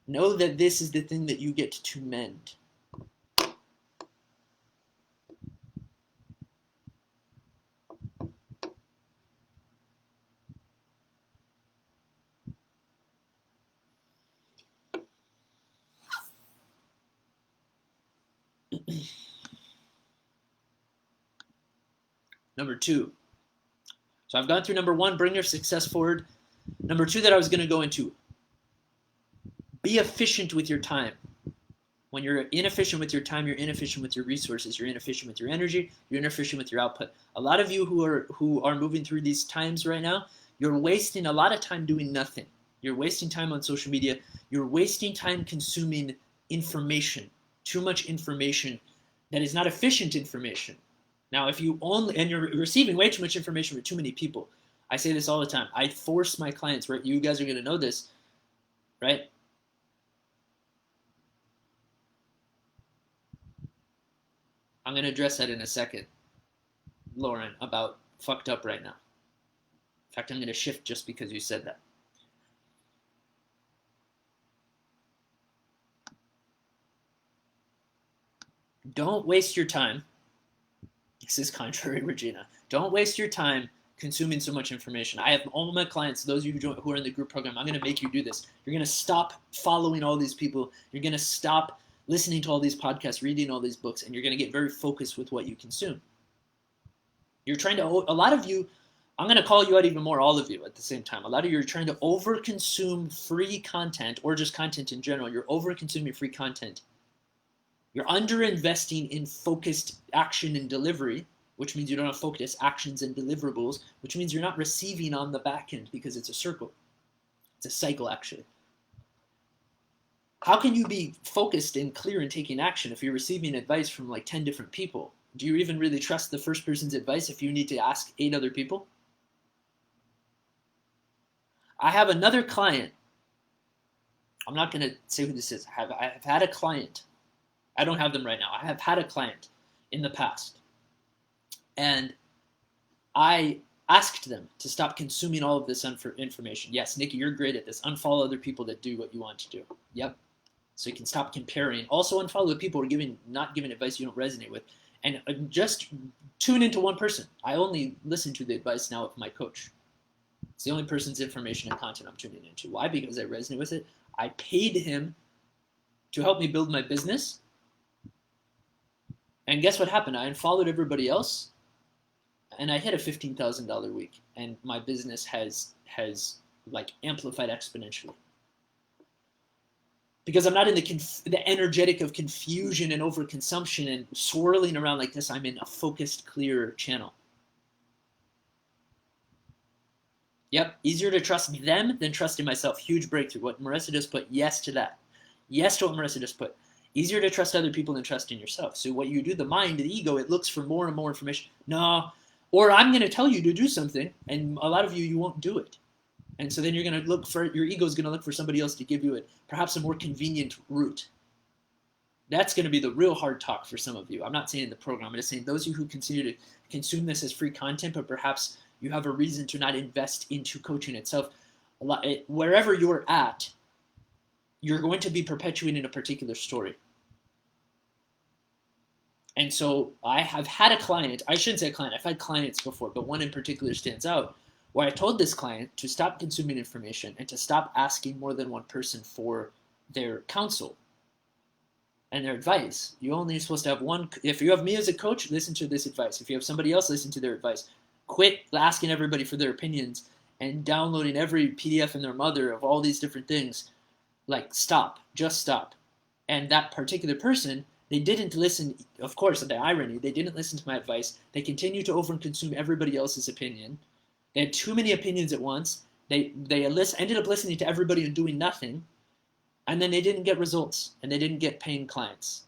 know that this is the thing that you get to mend. Number 2. So I've gone through number 1, bring your success forward. Number 2 that I was going to go into, be efficient with your time. When you're inefficient with your time, you're inefficient with your resources, you're inefficient with your energy, you're inefficient with your output. A lot of you who are moving through these times right now, you're wasting a lot of time doing nothing. You're wasting time on social media. You're wasting time consuming information, too much information that is not efficient information. Now, if you only, and you're receiving way too much information from too many people. I say this all the time. I force my clients, right? You guys are going to know this, right? I'm going to address that in a second, Lauren, about fucked up right now. In fact, I'm going to shift just because you said that. Don't waste your time. This is contrary, Regina. Don't waste your time consuming so much information. I have all my clients, those of you who are in the group program, I'm going to make you do this. You're going to stop following all these people. You're going to stop listening to all these podcasts, reading all these books, and you're going to get very focused with what you consume. You're trying to, a lot of you, I'm going to call you out even more, all of you at the same time. A lot of you are trying to over-consume free content, or just content in general. You're over-consuming free content. You're under-investing in focused action and delivery, which means you don't have focused actions and deliverables, which means you're not receiving on the back end because it's a circle. It's a cycle, actually. How can you be focused and clear in taking action if you're receiving advice from like 10 different people? Do you even really trust the first person's advice if you need to ask 8 other people? I have another client. I'm not going to say who this is. I have had a client. I don't have them right now. I have had a client in the past. And I asked them to stop consuming all of this information. Yes, Nikki, you're great at this. Unfollow other people that do what you want to do. Yep. So you can stop comparing. Also unfollow the people who are not giving advice you don't resonate with. And just tune into one person. I only listen to the advice now of my coach. It's the only person's information and content I'm tuning into. Why? Because I resonate with it. I paid him to help me build my business. And guess what happened? I unfollowed everybody else. And I hit a $15,000 week. And my business has like amplified exponentially. Because I'm not in the energetic of confusion and overconsumption and swirling around like this. I'm in a focused, clear channel. Yep, easier to trust them than trusting myself. Huge breakthrough. What Marissa just put, yes to that. Yes to what Marissa just put. Easier to trust other people than trusting yourself. So what you do, the mind, the ego, it looks for more and more information. No, or I'm going to tell you to do something, and a lot of you won't do it. And so then you're going to look for, your ego is going to look for somebody else to give you perhaps a more convenient route. That's going to be the real hard talk for some of you. I'm not saying the program. I'm just saying those of you who continue to consume this as free content, but perhaps you have a reason to not invest into coaching itself. Wherever you're at, you're going to be perpetuating a particular story. And so I have had a client, I shouldn't say a client, I've had clients before, but one in particular stands out, where I told this client to stop consuming information and to stop asking more than one person for their counsel and their advice. You're only supposed to have one. If you have me as a coach, listen to this advice. If you have somebody else, listen to their advice. Quit asking everybody for their opinions and downloading every PDF in their mother of all these different things. Like, stop. Just stop. And that particular person, they didn't listen. Of course, the irony, they didn't listen to my advice. They continued to overconsume everybody else's opinion. They had too many opinions at once. They ended up listening to everybody and doing nothing. And then they didn't get results. And they didn't get paying clients.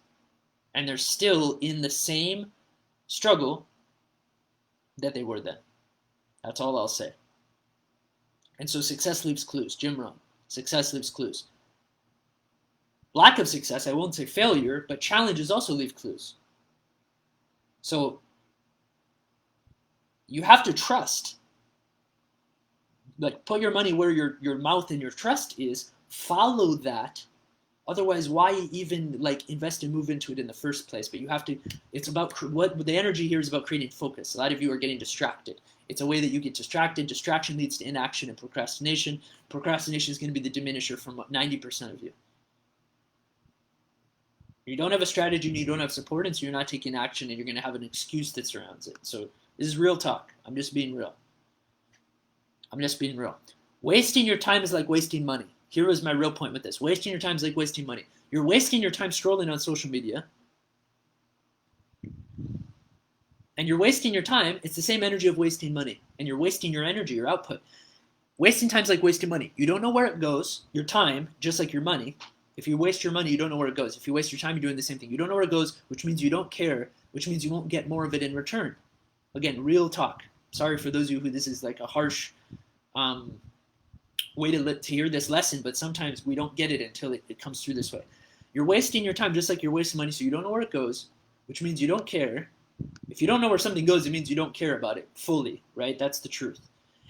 And they're still in the same struggle that they were then. That's all I'll say. And so success leaves clues. Jim Rohn. Success leaves clues. Lack of success, I won't say failure, but challenges also leave clues. So you have to trust. Like, put your money where your mouth and your trust is. Follow that. Otherwise, why even like invest and move into it in the first place? But you have to. It's about what the energy here is about, creating focus. A lot of you are getting distracted. It's a way that you get distracted. Distraction leads to inaction and procrastination. Procrastination is going to be the diminisher from 90% of you. You don't have a strategy and you don't have support, and so you're not taking action, and you're going to have an excuse that surrounds it. So This is real talk. I'm just being real. Wasting your time is like wasting money. Here was my real point with this. Wasting your time is like wasting money. You're wasting your time scrolling on social media. And you're wasting your time. It's the same energy of wasting money. And you're wasting your energy, your output. Wasting time is like wasting money. You don't know where it goes. Your time, just like your money. If you waste your money, you don't know where it goes. If you waste your time, you're doing the same thing. You don't know where it goes, which means you don't care, which means you won't get more of it in return. Again, real talk. Sorry for those of you who this is like a harsh way to hear this lesson, but sometimes we don't get it until it comes through this way. You're wasting your time just like you're wasting money, so you don't know where it goes, which means you don't care. If you don't know where something goes, it means you don't care about it fully, right? That's the truth.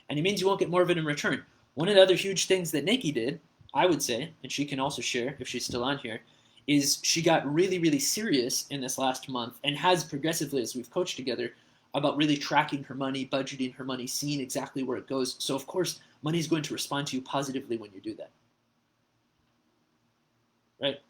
And it means you won't get more of it in return. One of the other huge things that Nikki did, I would say, and she can also share if she's still on here, is she got really, really serious in this last month and has progressively, as we've coached together, about really tracking her money, budgeting her money, seeing exactly where it goes. So, of course, money is going to respond to you positively when you do that. Right?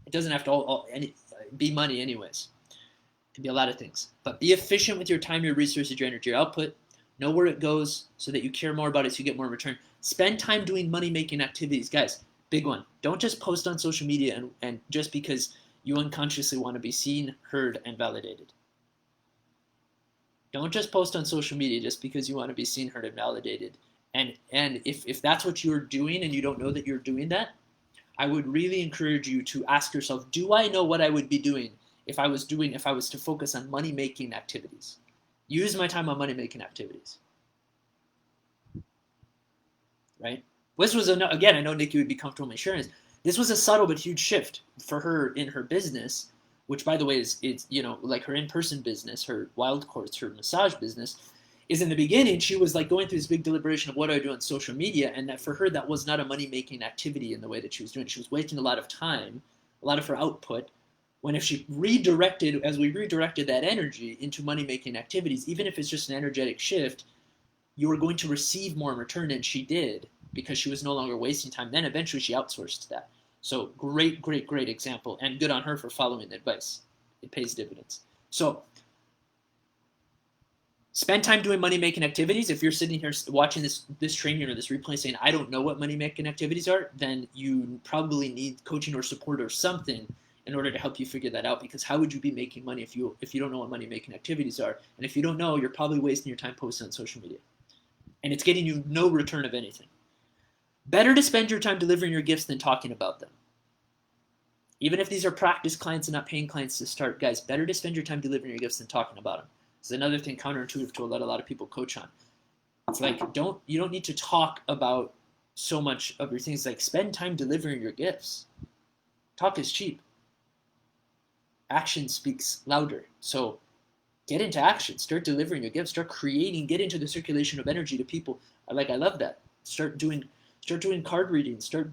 It doesn't have to be money anyways. It can be a lot of things. But be efficient with your time, your resources, your energy, your output. Know where it goes so that you care more about it so you get more in return. Spend time doing money-making activities. Guys, big one. Don't just post on social media and just because you unconsciously want to be seen, heard, and validated. Don't just post on social media just because you want to be seen, heard, and validated. And if that's what you're doing and you don't know that you're doing that, I would really encourage you to ask yourself, do I know what I would be doing if I was to focus on money-making activities? Use my time on money-making activities. Right? This was, again, I know Nikki would be comfortable in sharing this. This was a subtle but huge shift for her in her business, which, by the way, is like her in-person business, her wild course, her massage business, is in the beginning, she was like going through this big deliberation of what do I do on social media, and that for her, that was not a money-making activity in the way that she was doing. She was wasting a lot of time, a lot of her output, when if she redirected that energy into money-making activities, even if it's just an energetic shift, you were going to receive more in return, and she did, because she was no longer wasting time. Then eventually she outsourced that. So great, great, great example, and good on her for following the advice. It pays dividends. So spend time doing money-making activities. If you're sitting here watching this training or this replay saying, I don't know what money-making activities are, then you probably need coaching or support or something in order to help you figure that out, because how would you be making money if you don't know what money-making activities are? And if you don't know, you're probably wasting your time posting on social media. And it's getting you no return of anything. Better to spend your time delivering your gifts than talking about them. Even if these are practice clients and not paying clients to start, guys, better to spend your time delivering your gifts than talking about them. It's another thing counterintuitive to what a lot of people coach on. It's like, you don't need to talk about so much of your things. Like, spend time delivering your gifts. Talk is cheap. Action speaks louder. So get into action. Start delivering your gifts. Start creating. Get into the circulation of energy to people. I love that. Start doing card readings. Start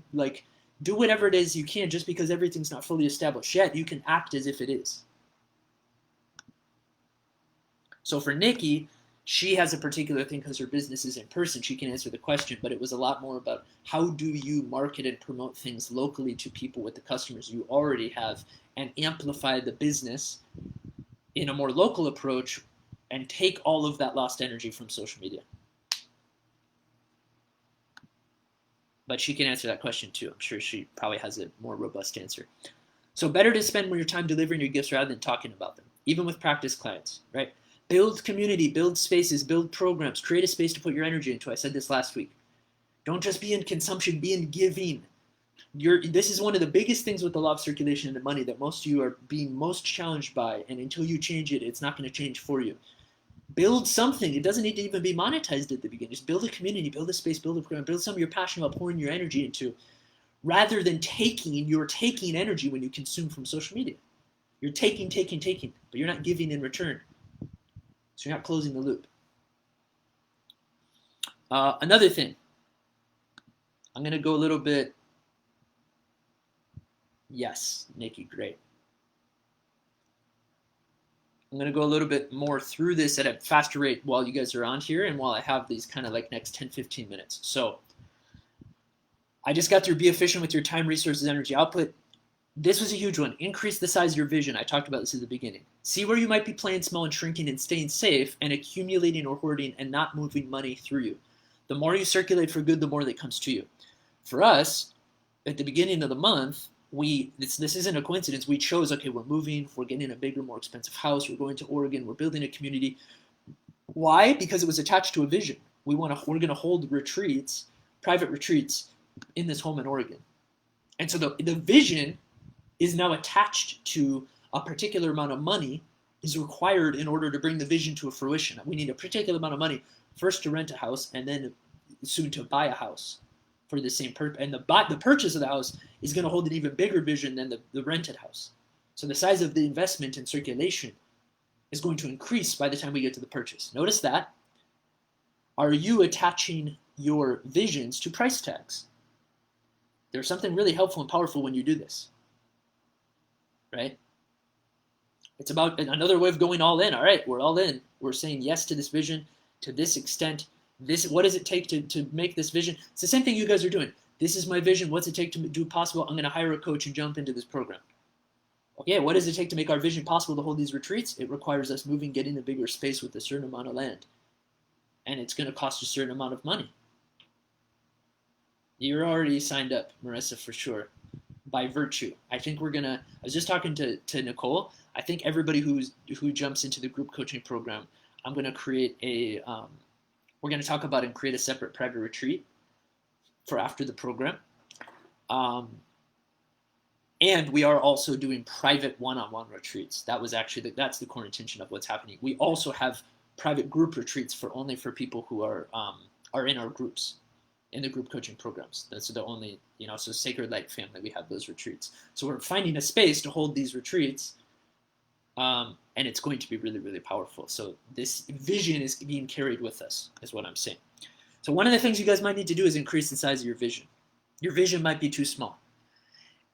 do whatever it is you can. Just because everything's not fully established yet, you can act as if it is. So for Nikki, she has a particular thing because her business is in person. She can answer the question, but it was a lot more about how do you market and promote things locally to people with the customers you already have and amplify the business in a more local approach and take all of that lost energy from social media. But she can answer that question too. I'm sure she probably has a more robust answer. So better to spend more your time delivering your gifts rather than talking about them, even with practice clients, right? Build community, build spaces, build programs, create a space to put your energy into. I said this last week. Don't just be in consumption, be in giving. This is one of the biggest things with the law of circulation and the money that most of you are being most challenged by, and until you change it, it's not going to change for you. Build something. It doesn't need to even be monetized at the beginning. Just build a community, build a space, build a program, build something you're passionate about pouring your energy into, rather than you're taking energy when you consume from social media. You're taking, but you're not giving in return. So you're not closing the loop. Another thing. I'm going to go a little bit. Yes, Nikki, great. I'm going to go a little bit more through this at a faster rate while you guys are on here and while I have these kind of like next 10, 15 minutes. So I just got through be efficient with your time, resources, energy, output. This was a huge one. Increase the size of your vision. I talked about this at the beginning. See where you might be playing small and shrinking and staying safe and accumulating or hoarding and not moving money through you. The more you circulate for good, the more that comes to you. For us, at the beginning of the month, this isn't a coincidence. We chose, okay, we're moving, we're getting a bigger, more expensive house, we're going to Oregon, we're building a community. Why? Because it was attached to a vision. We're going to hold retreats, private retreats, in this home in Oregon. And so the vision is now attached to a particular amount of money is required in order to bring the vision to a fruition. We need a particular amount of money first to rent a house and then soon to buy a house for the same purpose. And the purchase of the house is going to hold an even bigger vision than the rented house. So the size of the investment in circulation is going to increase by the time we get to the purchase. Notice that. Are you attaching your visions to price tags? There's something really helpful and powerful when you do this. Right? It's about another way of going all in. All right, we're all in. We're saying yes to this vision to this extent. What does it take to make this vision? It's the same thing you guys are doing. This is my vision. What's it take to do possible? I'm going to hire a coach and jump into this program. Okay, what does it take to make our vision possible to hold these retreats? It requires us moving, getting a bigger space with a certain amount of land. And it's going to cost a certain amount of money. You're already signed up, Marissa, for sure. By virtue. I think I was just talking to Nicole. I think everybody who jumps into the group coaching program, I'm going to create we're going to talk about and create a separate private retreat for after the program. And we are also doing private one-on-one retreats. That's the core intention of what's happening. We also have private group retreats only for people who are in our groups, in the group coaching programs. That's the only, so Sacred Light Family, we have those retreats. So we're finding a space to hold these retreats, and it's going to be really, really powerful. So this vision is being carried with us, is what I'm saying. So one of the things you guys might need to do is increase the size of your vision. Your vision might be too small.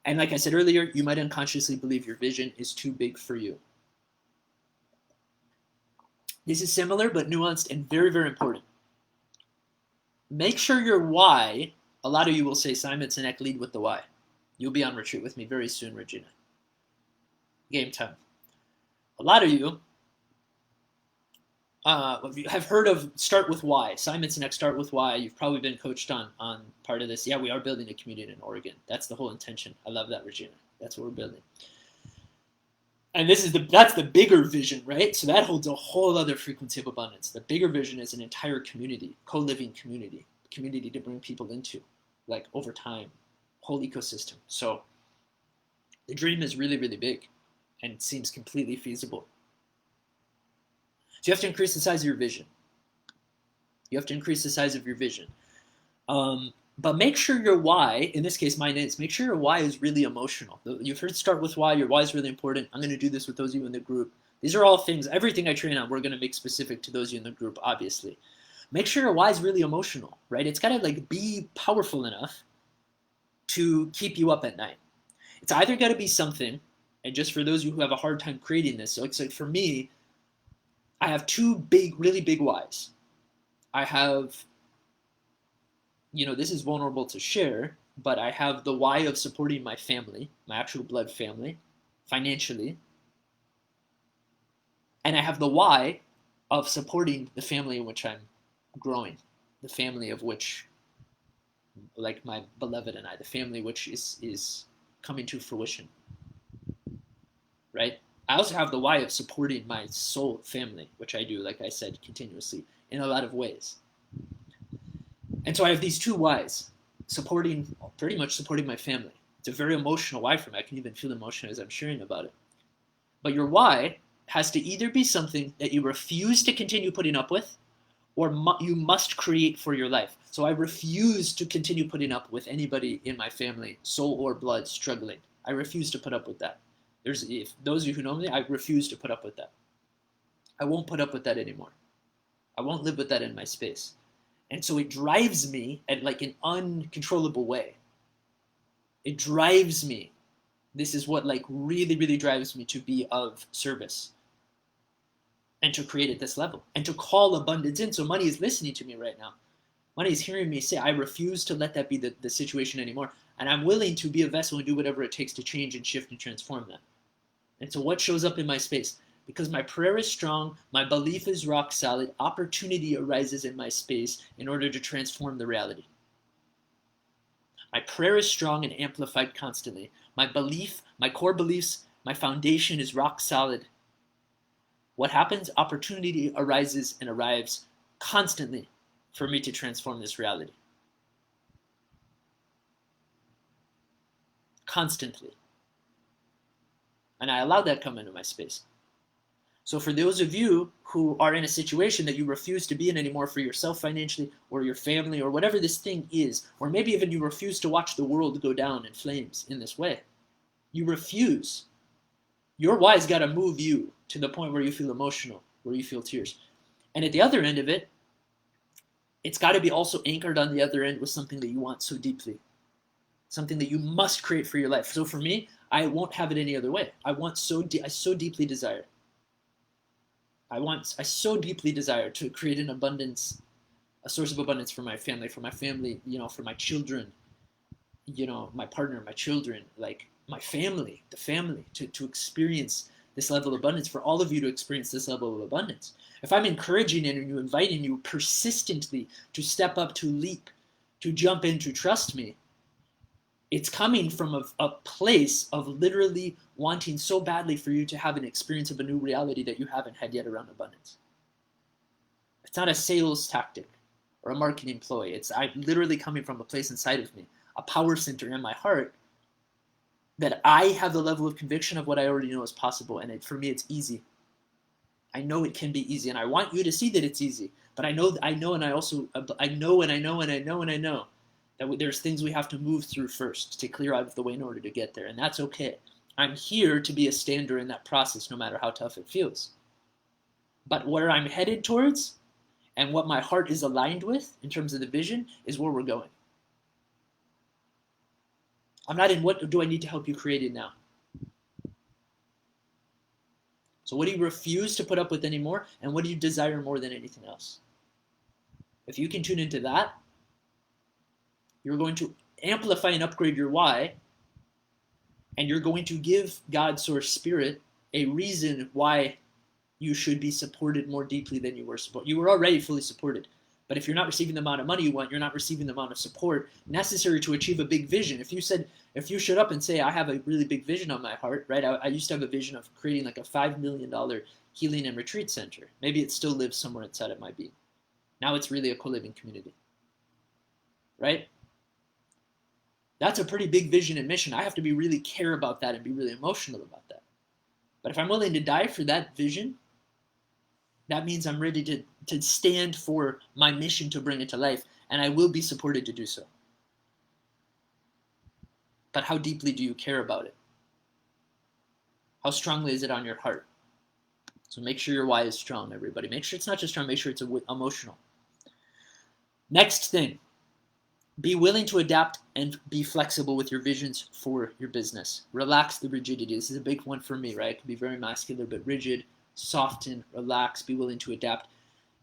And like I said earlier, you might unconsciously believe your vision is too big for you. This is similar but nuanced and very, very important. Make sure your why, a lot of you will say, Simon Sinek, lead with the why. You'll be on retreat with me very soon, Regina. Game time. A lot of you have heard of Start With Why. Simon Sinek, Start With Why. You've probably been coached on part of this. Yeah, we are building a community in Oregon. That's the whole intention. I love that, Regina. That's what we're building. And that's the bigger vision, right? So that holds a whole other frequency of abundance. The bigger vision is an entire community, co-living community to bring people into, like over time, whole ecosystem. So the dream is really, really big and it seems completely feasible. So you have to increase the size of your vision. You have to increase the size of your vision. But make sure your why, in this case mine is, make sure your why is really emotional. You've heard Start With Why. Your why is really important. I'm going to do this with those of you in the group. These are all things, everything I train on, we're going to make specific to those of you in the group, obviously. Make sure your why is really emotional, right? It's got to be powerful enough to keep you up at night. It's either got to be something, and just for those of you who have a hard time creating this, so it's like for me, I have two really big whys. I have, this is vulnerable to share, but I have the why of supporting my family, my actual blood family, financially. And I have the why of supporting the family in which I'm growing, the family of which, like my beloved and I, the family which is coming to fruition, right? I also have the why of supporting my soul family, which I do, like I said, continuously in a lot of ways. And so I have these two whys, pretty much supporting my family. It's a very emotional why for me. I can even feel emotion as I'm sharing about it. But your why has to either be something that you refuse to continue putting up with, or you must create for your life. So I refuse to continue putting up with anybody in my family, soul or blood, struggling. I refuse to put up with that. If those of you who know me, I refuse to put up with that. I won't put up with that anymore. I won't live with that in my space. And so it drives me at an uncontrollable way. It drives me. This is what really, really drives me to be of service and to create at this level and to call abundance in. So money is listening to me right now. Money is hearing me say, I refuse to let that be the situation anymore. And I'm willing to be a vessel and do whatever it takes to change and shift and transform that. And so what shows up in my space? Because my prayer is strong, my belief is rock solid, opportunity arises in my space in order to transform the reality. My prayer is strong and amplified constantly. My belief, my core beliefs, my foundation is rock solid. What happens? Opportunity arises and arrives constantly for me to transform this reality. Constantly. And I allow that to come into my space. So for those of you who are in a situation that you refuse to be in anymore for yourself financially or your family or whatever this thing is, or maybe even you refuse to watch the world go down in flames in this way, you refuse. Your why's got to move you to the point where you feel emotional, where you feel tears. And at the other end of it, it's got to be also anchored on the other end with something that you want so deeply, something that you must create for your life. So for me, I won't have it any other way. I so deeply desire. I so deeply desire to create an abundance, a source of abundance for my family, for my children, my partner, my children, like my family, the family, to experience this level of abundance, for all of you to experience this level of abundance. If I'm encouraging and you, inviting you persistently to step up, to leap, to jump in, to trust me, it's coming from a place of literally wanting so badly for you to have an experience of a new reality that you haven't had yet around abundance. It's not a sales tactic or a marketing ploy. I'm literally coming from a place inside of me, a power center in my heart, that I have the level of conviction of what I already know is possible. And for me, it's easy. I know it can be easy, and I want you to see that it's easy. But I know, and I know that there's things we have to move through first to clear out of the way in order to get there, and that's okay. I'm here to be a stander in that process, no matter how tough it feels. But where I'm headed towards, and what my heart is aligned with in terms of the vision, is where we're going. I'm not in what do I need to help you create it now. So what do you refuse to put up with anymore, and what do you desire more than anything else? If you can tune into that, you're going to amplify and upgrade your why, and you're going to give God, Source, Spirit, a reason why you should be supported more deeply than you were supported. You were already fully supported. But if you're not receiving the amount of money you want, you're not receiving the amount of support necessary to achieve a big vision. If you showed up and say, I have a really big vision on my heart, right? I used to have a vision of creating like a $5 million healing and retreat center. Maybe it still lives somewhere inside of my being. Now it's really a co-living community, right? That's a pretty big vision and mission. I have to really care about that and be really emotional about that. But if I'm willing to die for that vision, that means I'm ready to stand for my mission to bring it to life, and I will be supported to do so. But how deeply do you care about it? How strongly is it on your heart? So make sure your why is strong, everybody. Make sure it's not just strong, make sure it's emotional. Next thing, be willing to adapt and be flexible with your visions for your business. Relax the rigidity. This is a big one for me, right? It can be very muscular, but rigid. Soften, relax, be willing to adapt.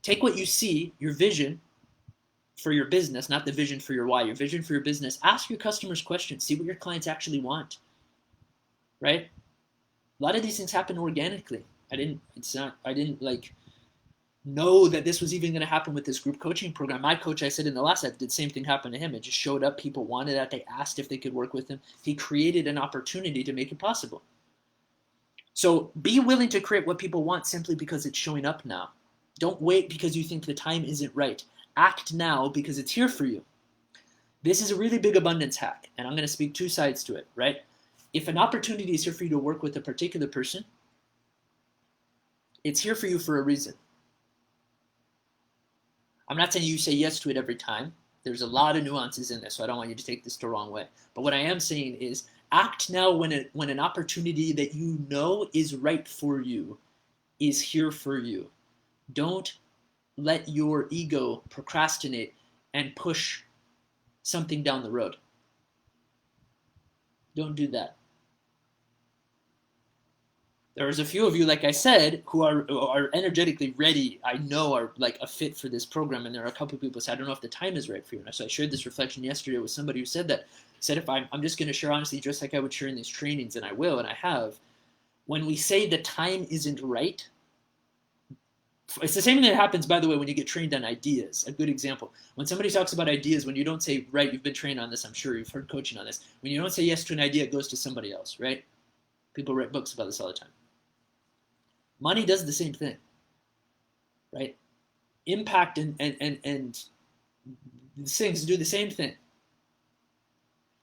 Take what you see, your vision for your business, not the vision for your why, your vision for your business. Ask your customers questions. See what your clients actually want, right? A lot of these things happen organically. I didn't know that this was even going to happen with this group coaching program. My coach, I said in the last episode, did the same thing happen to him. It just showed up. People wanted that. They asked if they could work with him. He created an opportunity to make it possible. So be willing to create what people want simply because it's showing up now. Don't wait because you think the time isn't right. Act now because it's here for you. This is a really big abundance hack, and I'm going to speak two sides to it, right? If an opportunity is here for you to work with a particular person, it's here for you for a reason. I'm not saying you say yes to it every time. There's a lot of nuances in this, so I don't want you to take this the wrong way. But what I am saying is act now when an opportunity that you know is right for you is here for you. Don't let your ego procrastinate and push something down the road. Don't do that. There's a few of you, like I said, who are energetically ready. I know are like a fit for this program, and there are a couple of people who say, I don't know if the time is right for you. And so I shared this reflection yesterday with somebody who said that. Said if I'm just going to share honestly, just like I would share in these trainings, and I will, and I have. When we say the time isn't right, it's the same thing that happens, by the way, when you get trained on ideas. A good example. When somebody talks about ideas, when you don't say, right, you've been trained on this, I'm sure you've heard coaching on this. When you don't say yes to an idea, it goes to somebody else, right? People write books about this all the time. Money does the same thing, right? Impact and these things do the same thing.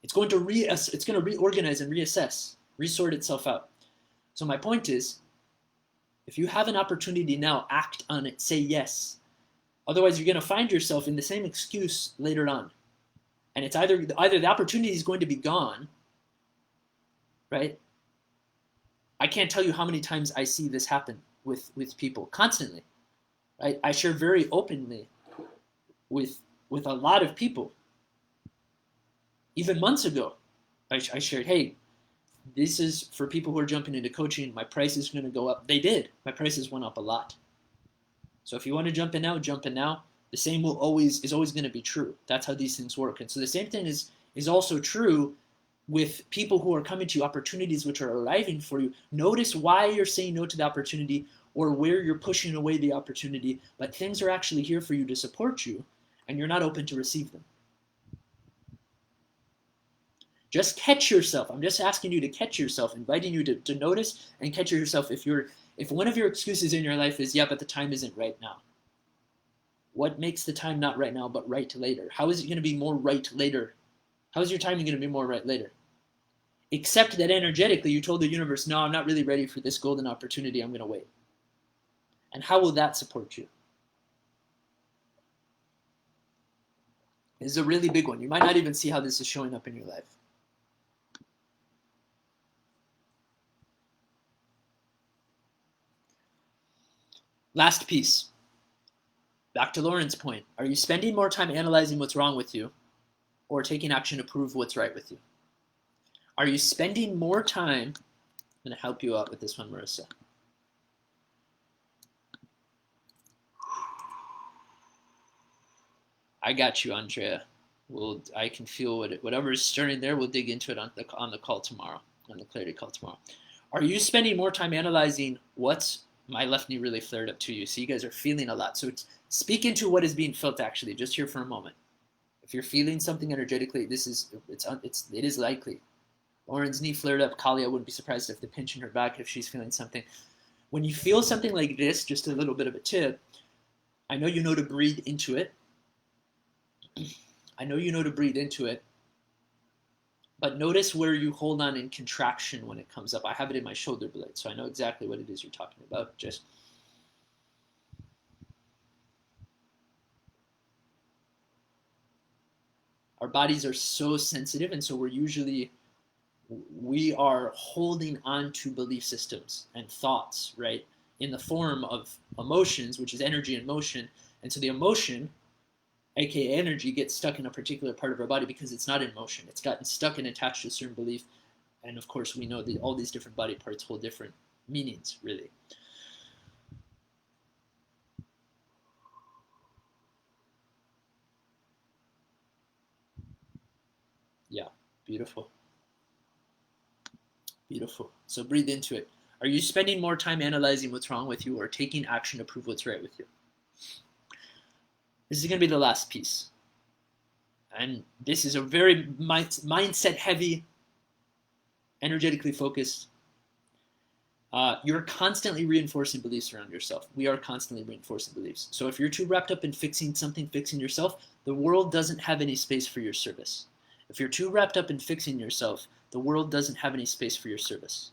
It's going to reorganize and reassess, resort itself out. So my point is, if you have an opportunity now, act on it, say yes. Otherwise, you're going to find yourself in the same excuse later on. And it's either the opportunity is going to be gone, right? I can't tell you how many times I see this happen with people constantly. Right? I share very openly with a lot of people. Even months ago, I shared, hey, this is for people who are jumping into coaching. My price is going to go up. They did. My prices went up a lot. So if you want to jump in now, jump in now. The same is always going to be true. That's how these things work. And so the same thing is also true with people who are coming to you, opportunities which are arriving for you. Notice why you're saying no to the opportunity or where you're pushing away the opportunity, but things are actually here for you to support you, and you're not open to receive them. Just catch yourself. I'm just asking you to catch yourself, inviting you to notice and catch yourself if one of your excuses in your life is, yeah, but the time isn't right now. What makes the time not right now, but right later? How is it going to be more right later? How is your timing going to be more right later? Except that energetically you told the universe, no, I'm not really ready for this golden opportunity. I'm going to wait. And how will that support you? This is a really big one. You might not even see how this is showing up in your life. Last piece. Back to Lauren's point. Are you spending more time analyzing what's wrong with you or taking action to prove what's right with you? Are you spending more time? I'm going to help you out with this one, Marissa. I got you, Andrea. I can feel whatever is stirring there. We'll dig into it on the call tomorrow, on the clarity call tomorrow. Are you spending more time analyzing what's my left knee really flared up to you? So you guys are feeling a lot. So speak into what is being felt actually, just here for a moment. If you're feeling something energetically, it is likely. Lauren's knee flared up. Kali, I wouldn't be surprised if the pinch in her back if she's feeling something. When you feel something like this, just a little bit of a tip, I know you know to breathe into it. But notice where you hold on in contraction when it comes up. I have it in my shoulder blade, so I know exactly what it is you're talking about. Just our bodies are so sensitive, and so we are holding on to belief systems and thoughts, right, in the form of emotions, which is energy and motion. And so the emotion, aka energy, gets stuck in a particular part of our body because it's not in motion. It's gotten stuck and attached to a certain belief. And of course, we know that all these different body parts hold different meanings, really. Yeah, beautiful. Beautiful. So breathe into it. Are you spending more time analyzing what's wrong with you or taking action to prove what's right with you? This is going to be the last piece. And this is a very mindset heavy, energetically focused. You're constantly reinforcing beliefs around yourself. We are constantly reinforcing beliefs. So if you're too wrapped up in fixing something, fixing yourself, the world doesn't have any space for your service. If you're too wrapped up in fixing yourself, the world doesn't have any space for your service.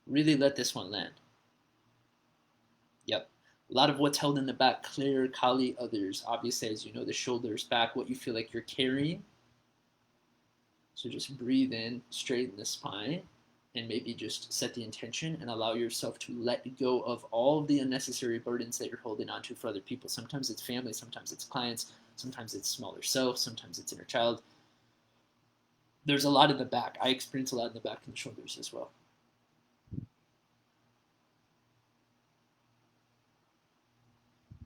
Really let this one land. Yep. A lot of what's held in the back, clear, Kali, others. Obviously, as you know, the shoulders back, what you feel like you're carrying. So just breathe in, straighten the spine, and maybe just set the intention and allow yourself to let go of all of the unnecessary burdens that you're holding on to for other people. Sometimes it's family, sometimes it's clients, sometimes it's smaller self, sometimes it's inner child. there's a lot in the back. I experience a lot in the back and the shoulders as well.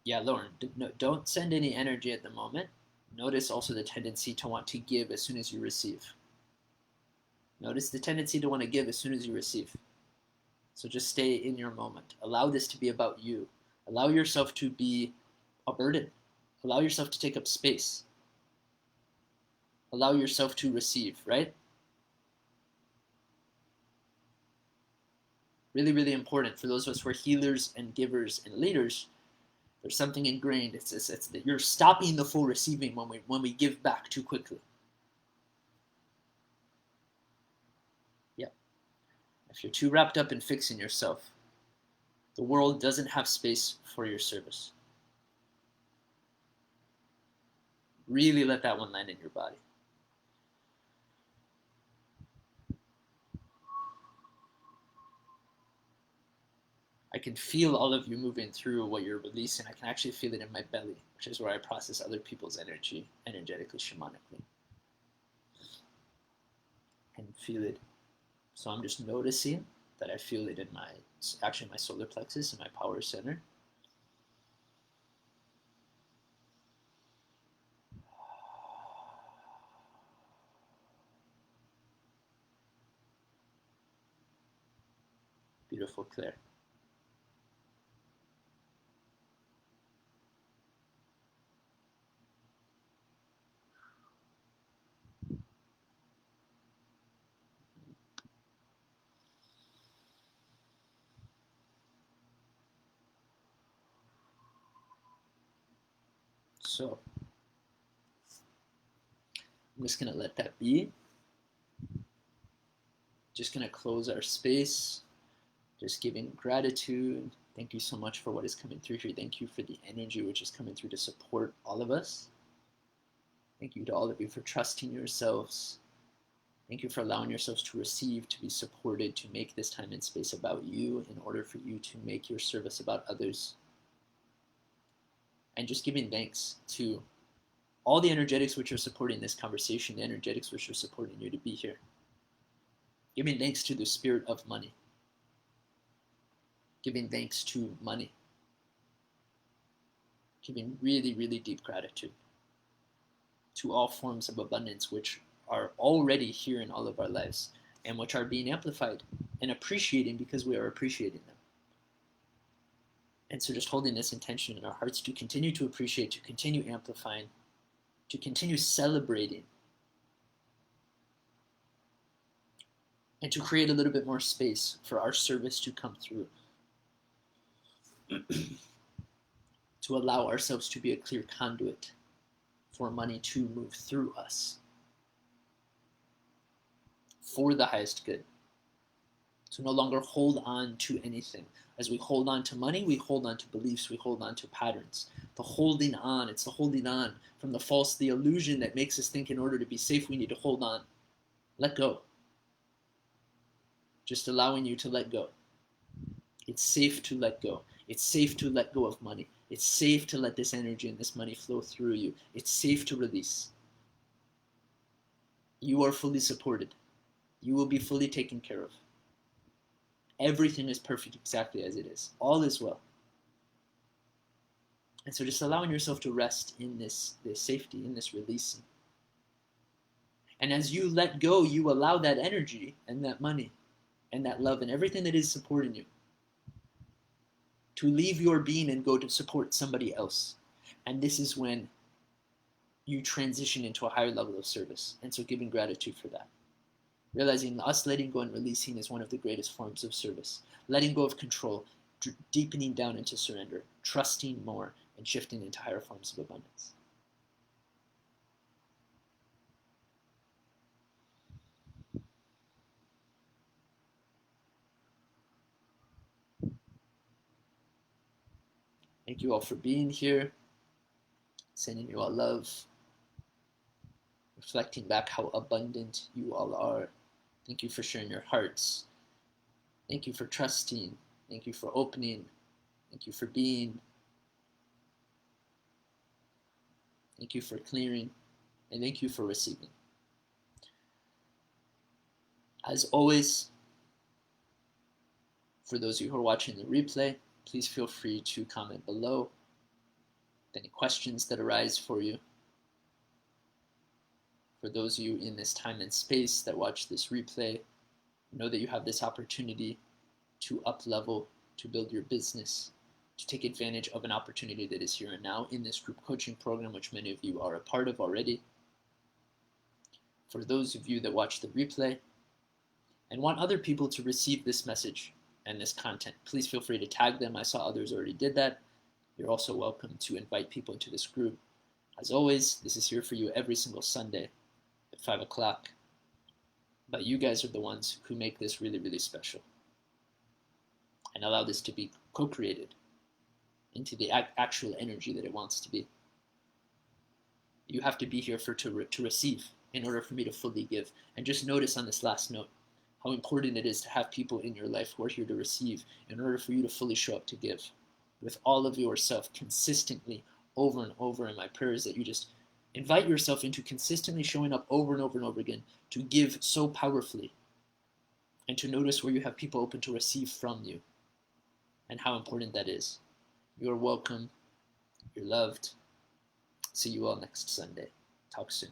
Yeah, Lauren, don't send any energy at the moment. Notice also the tendency to want to give as soon as you receive. Notice the tendency to want to give as soon as you receive. So just stay in your moment. Allow this to be about you. Allow yourself to be a burden. Allow yourself to take up space. Allow yourself to receive, right? Really, really important for those of us who are healers and givers and leaders. There's something ingrained. It's that you're stopping the full receiving when we give back too quickly. Yeah. If you're too wrapped up in fixing yourself, the world doesn't have space for your service. Really let that one land in your body. I can feel all of you moving through what you're releasing. I can actually feel it in my belly, which is where I process other people's energy energetically, shamanically. And feel it. So I'm just noticing that I feel it in my solar plexus and my power center. Beautiful, Claire. So I'm just going to let that be. Just going to close our space. Just giving gratitude. Thank you so much for what is coming through here. Thank you for the energy which is coming through to support all of us. Thank you to all of you for trusting yourselves. Thank you for allowing yourselves to receive, to be supported, to make this time and space about you in order for you to make your service about others. And just giving thanks to all the energetics which are supporting this conversation, the energetics which are supporting you to be here. Giving thanks to the spirit of money. Giving thanks to money. Giving really, really deep gratitude to all forms of abundance which are already here in all of our lives and which are being amplified and appreciating because we are appreciating them. And so just holding this intention in our hearts to continue to appreciate, to continue amplifying, to continue celebrating, and to create a little bit more space for our service to come through. To allow ourselves to be a clear conduit for money to move through us for the highest good. To no longer hold on to anything. As we hold on to money, we hold on to beliefs, we hold on to patterns. The holding on, it's the holding on from the illusion that makes us think in order to be safe, we need to hold on. Let go. Just allowing you to let go. It's safe to let go. It's safe to let go of money. It's safe to let this energy and this money flow through you. It's safe to release. You are fully supported. You will be fully taken care of. Everything is perfect exactly as it is. All is well. And so just allowing yourself to rest in this safety, in this releasing. And as you let go, you allow that energy and that money and that love and everything that is supporting you to leave your being and go to support somebody else. And this is when you transition into a higher level of service. And so giving gratitude for that. Realizing us letting go and releasing is one of the greatest forms of service. Letting go of control, deepening down into surrender, trusting more, and shifting into higher forms of abundance. Thank you all for being here. Sending you all love. Reflecting back how abundant you all are. Thank you for sharing your hearts. Thank you for trusting. Thank you for opening. Thank you for being. Thank you for clearing. And thank you for receiving. As always, for those of you who are watching the replay, please feel free to comment below with any questions that arise for you. For those of you in this time and space that watch this replay, know that you have this opportunity to up-level, to build your business, to take advantage of an opportunity that is here and now in this group coaching program, which many of you are a part of already. For those of you that watch the replay and want other people to receive this message and this content, please feel free to tag them. I saw others already did that. You're also welcome to invite people into this group. As always, this is here for you every single Sunday at 5 o'clock. But you guys are the ones who make this really, really special and allow this to be co-created into the actual energy that it wants to be. You have to be here to receive in order for me to fully give. And just notice on this last note how important it is to have people in your life who are here to receive in order for you to fully show up to give with all of yourself consistently over and over. And my prayer is that you just invite yourself into consistently showing up over and over and over again to give so powerfully, and to notice where you have people open to receive from you and how important that is. You're welcome. You're loved. See you all next Sunday. Talk soon.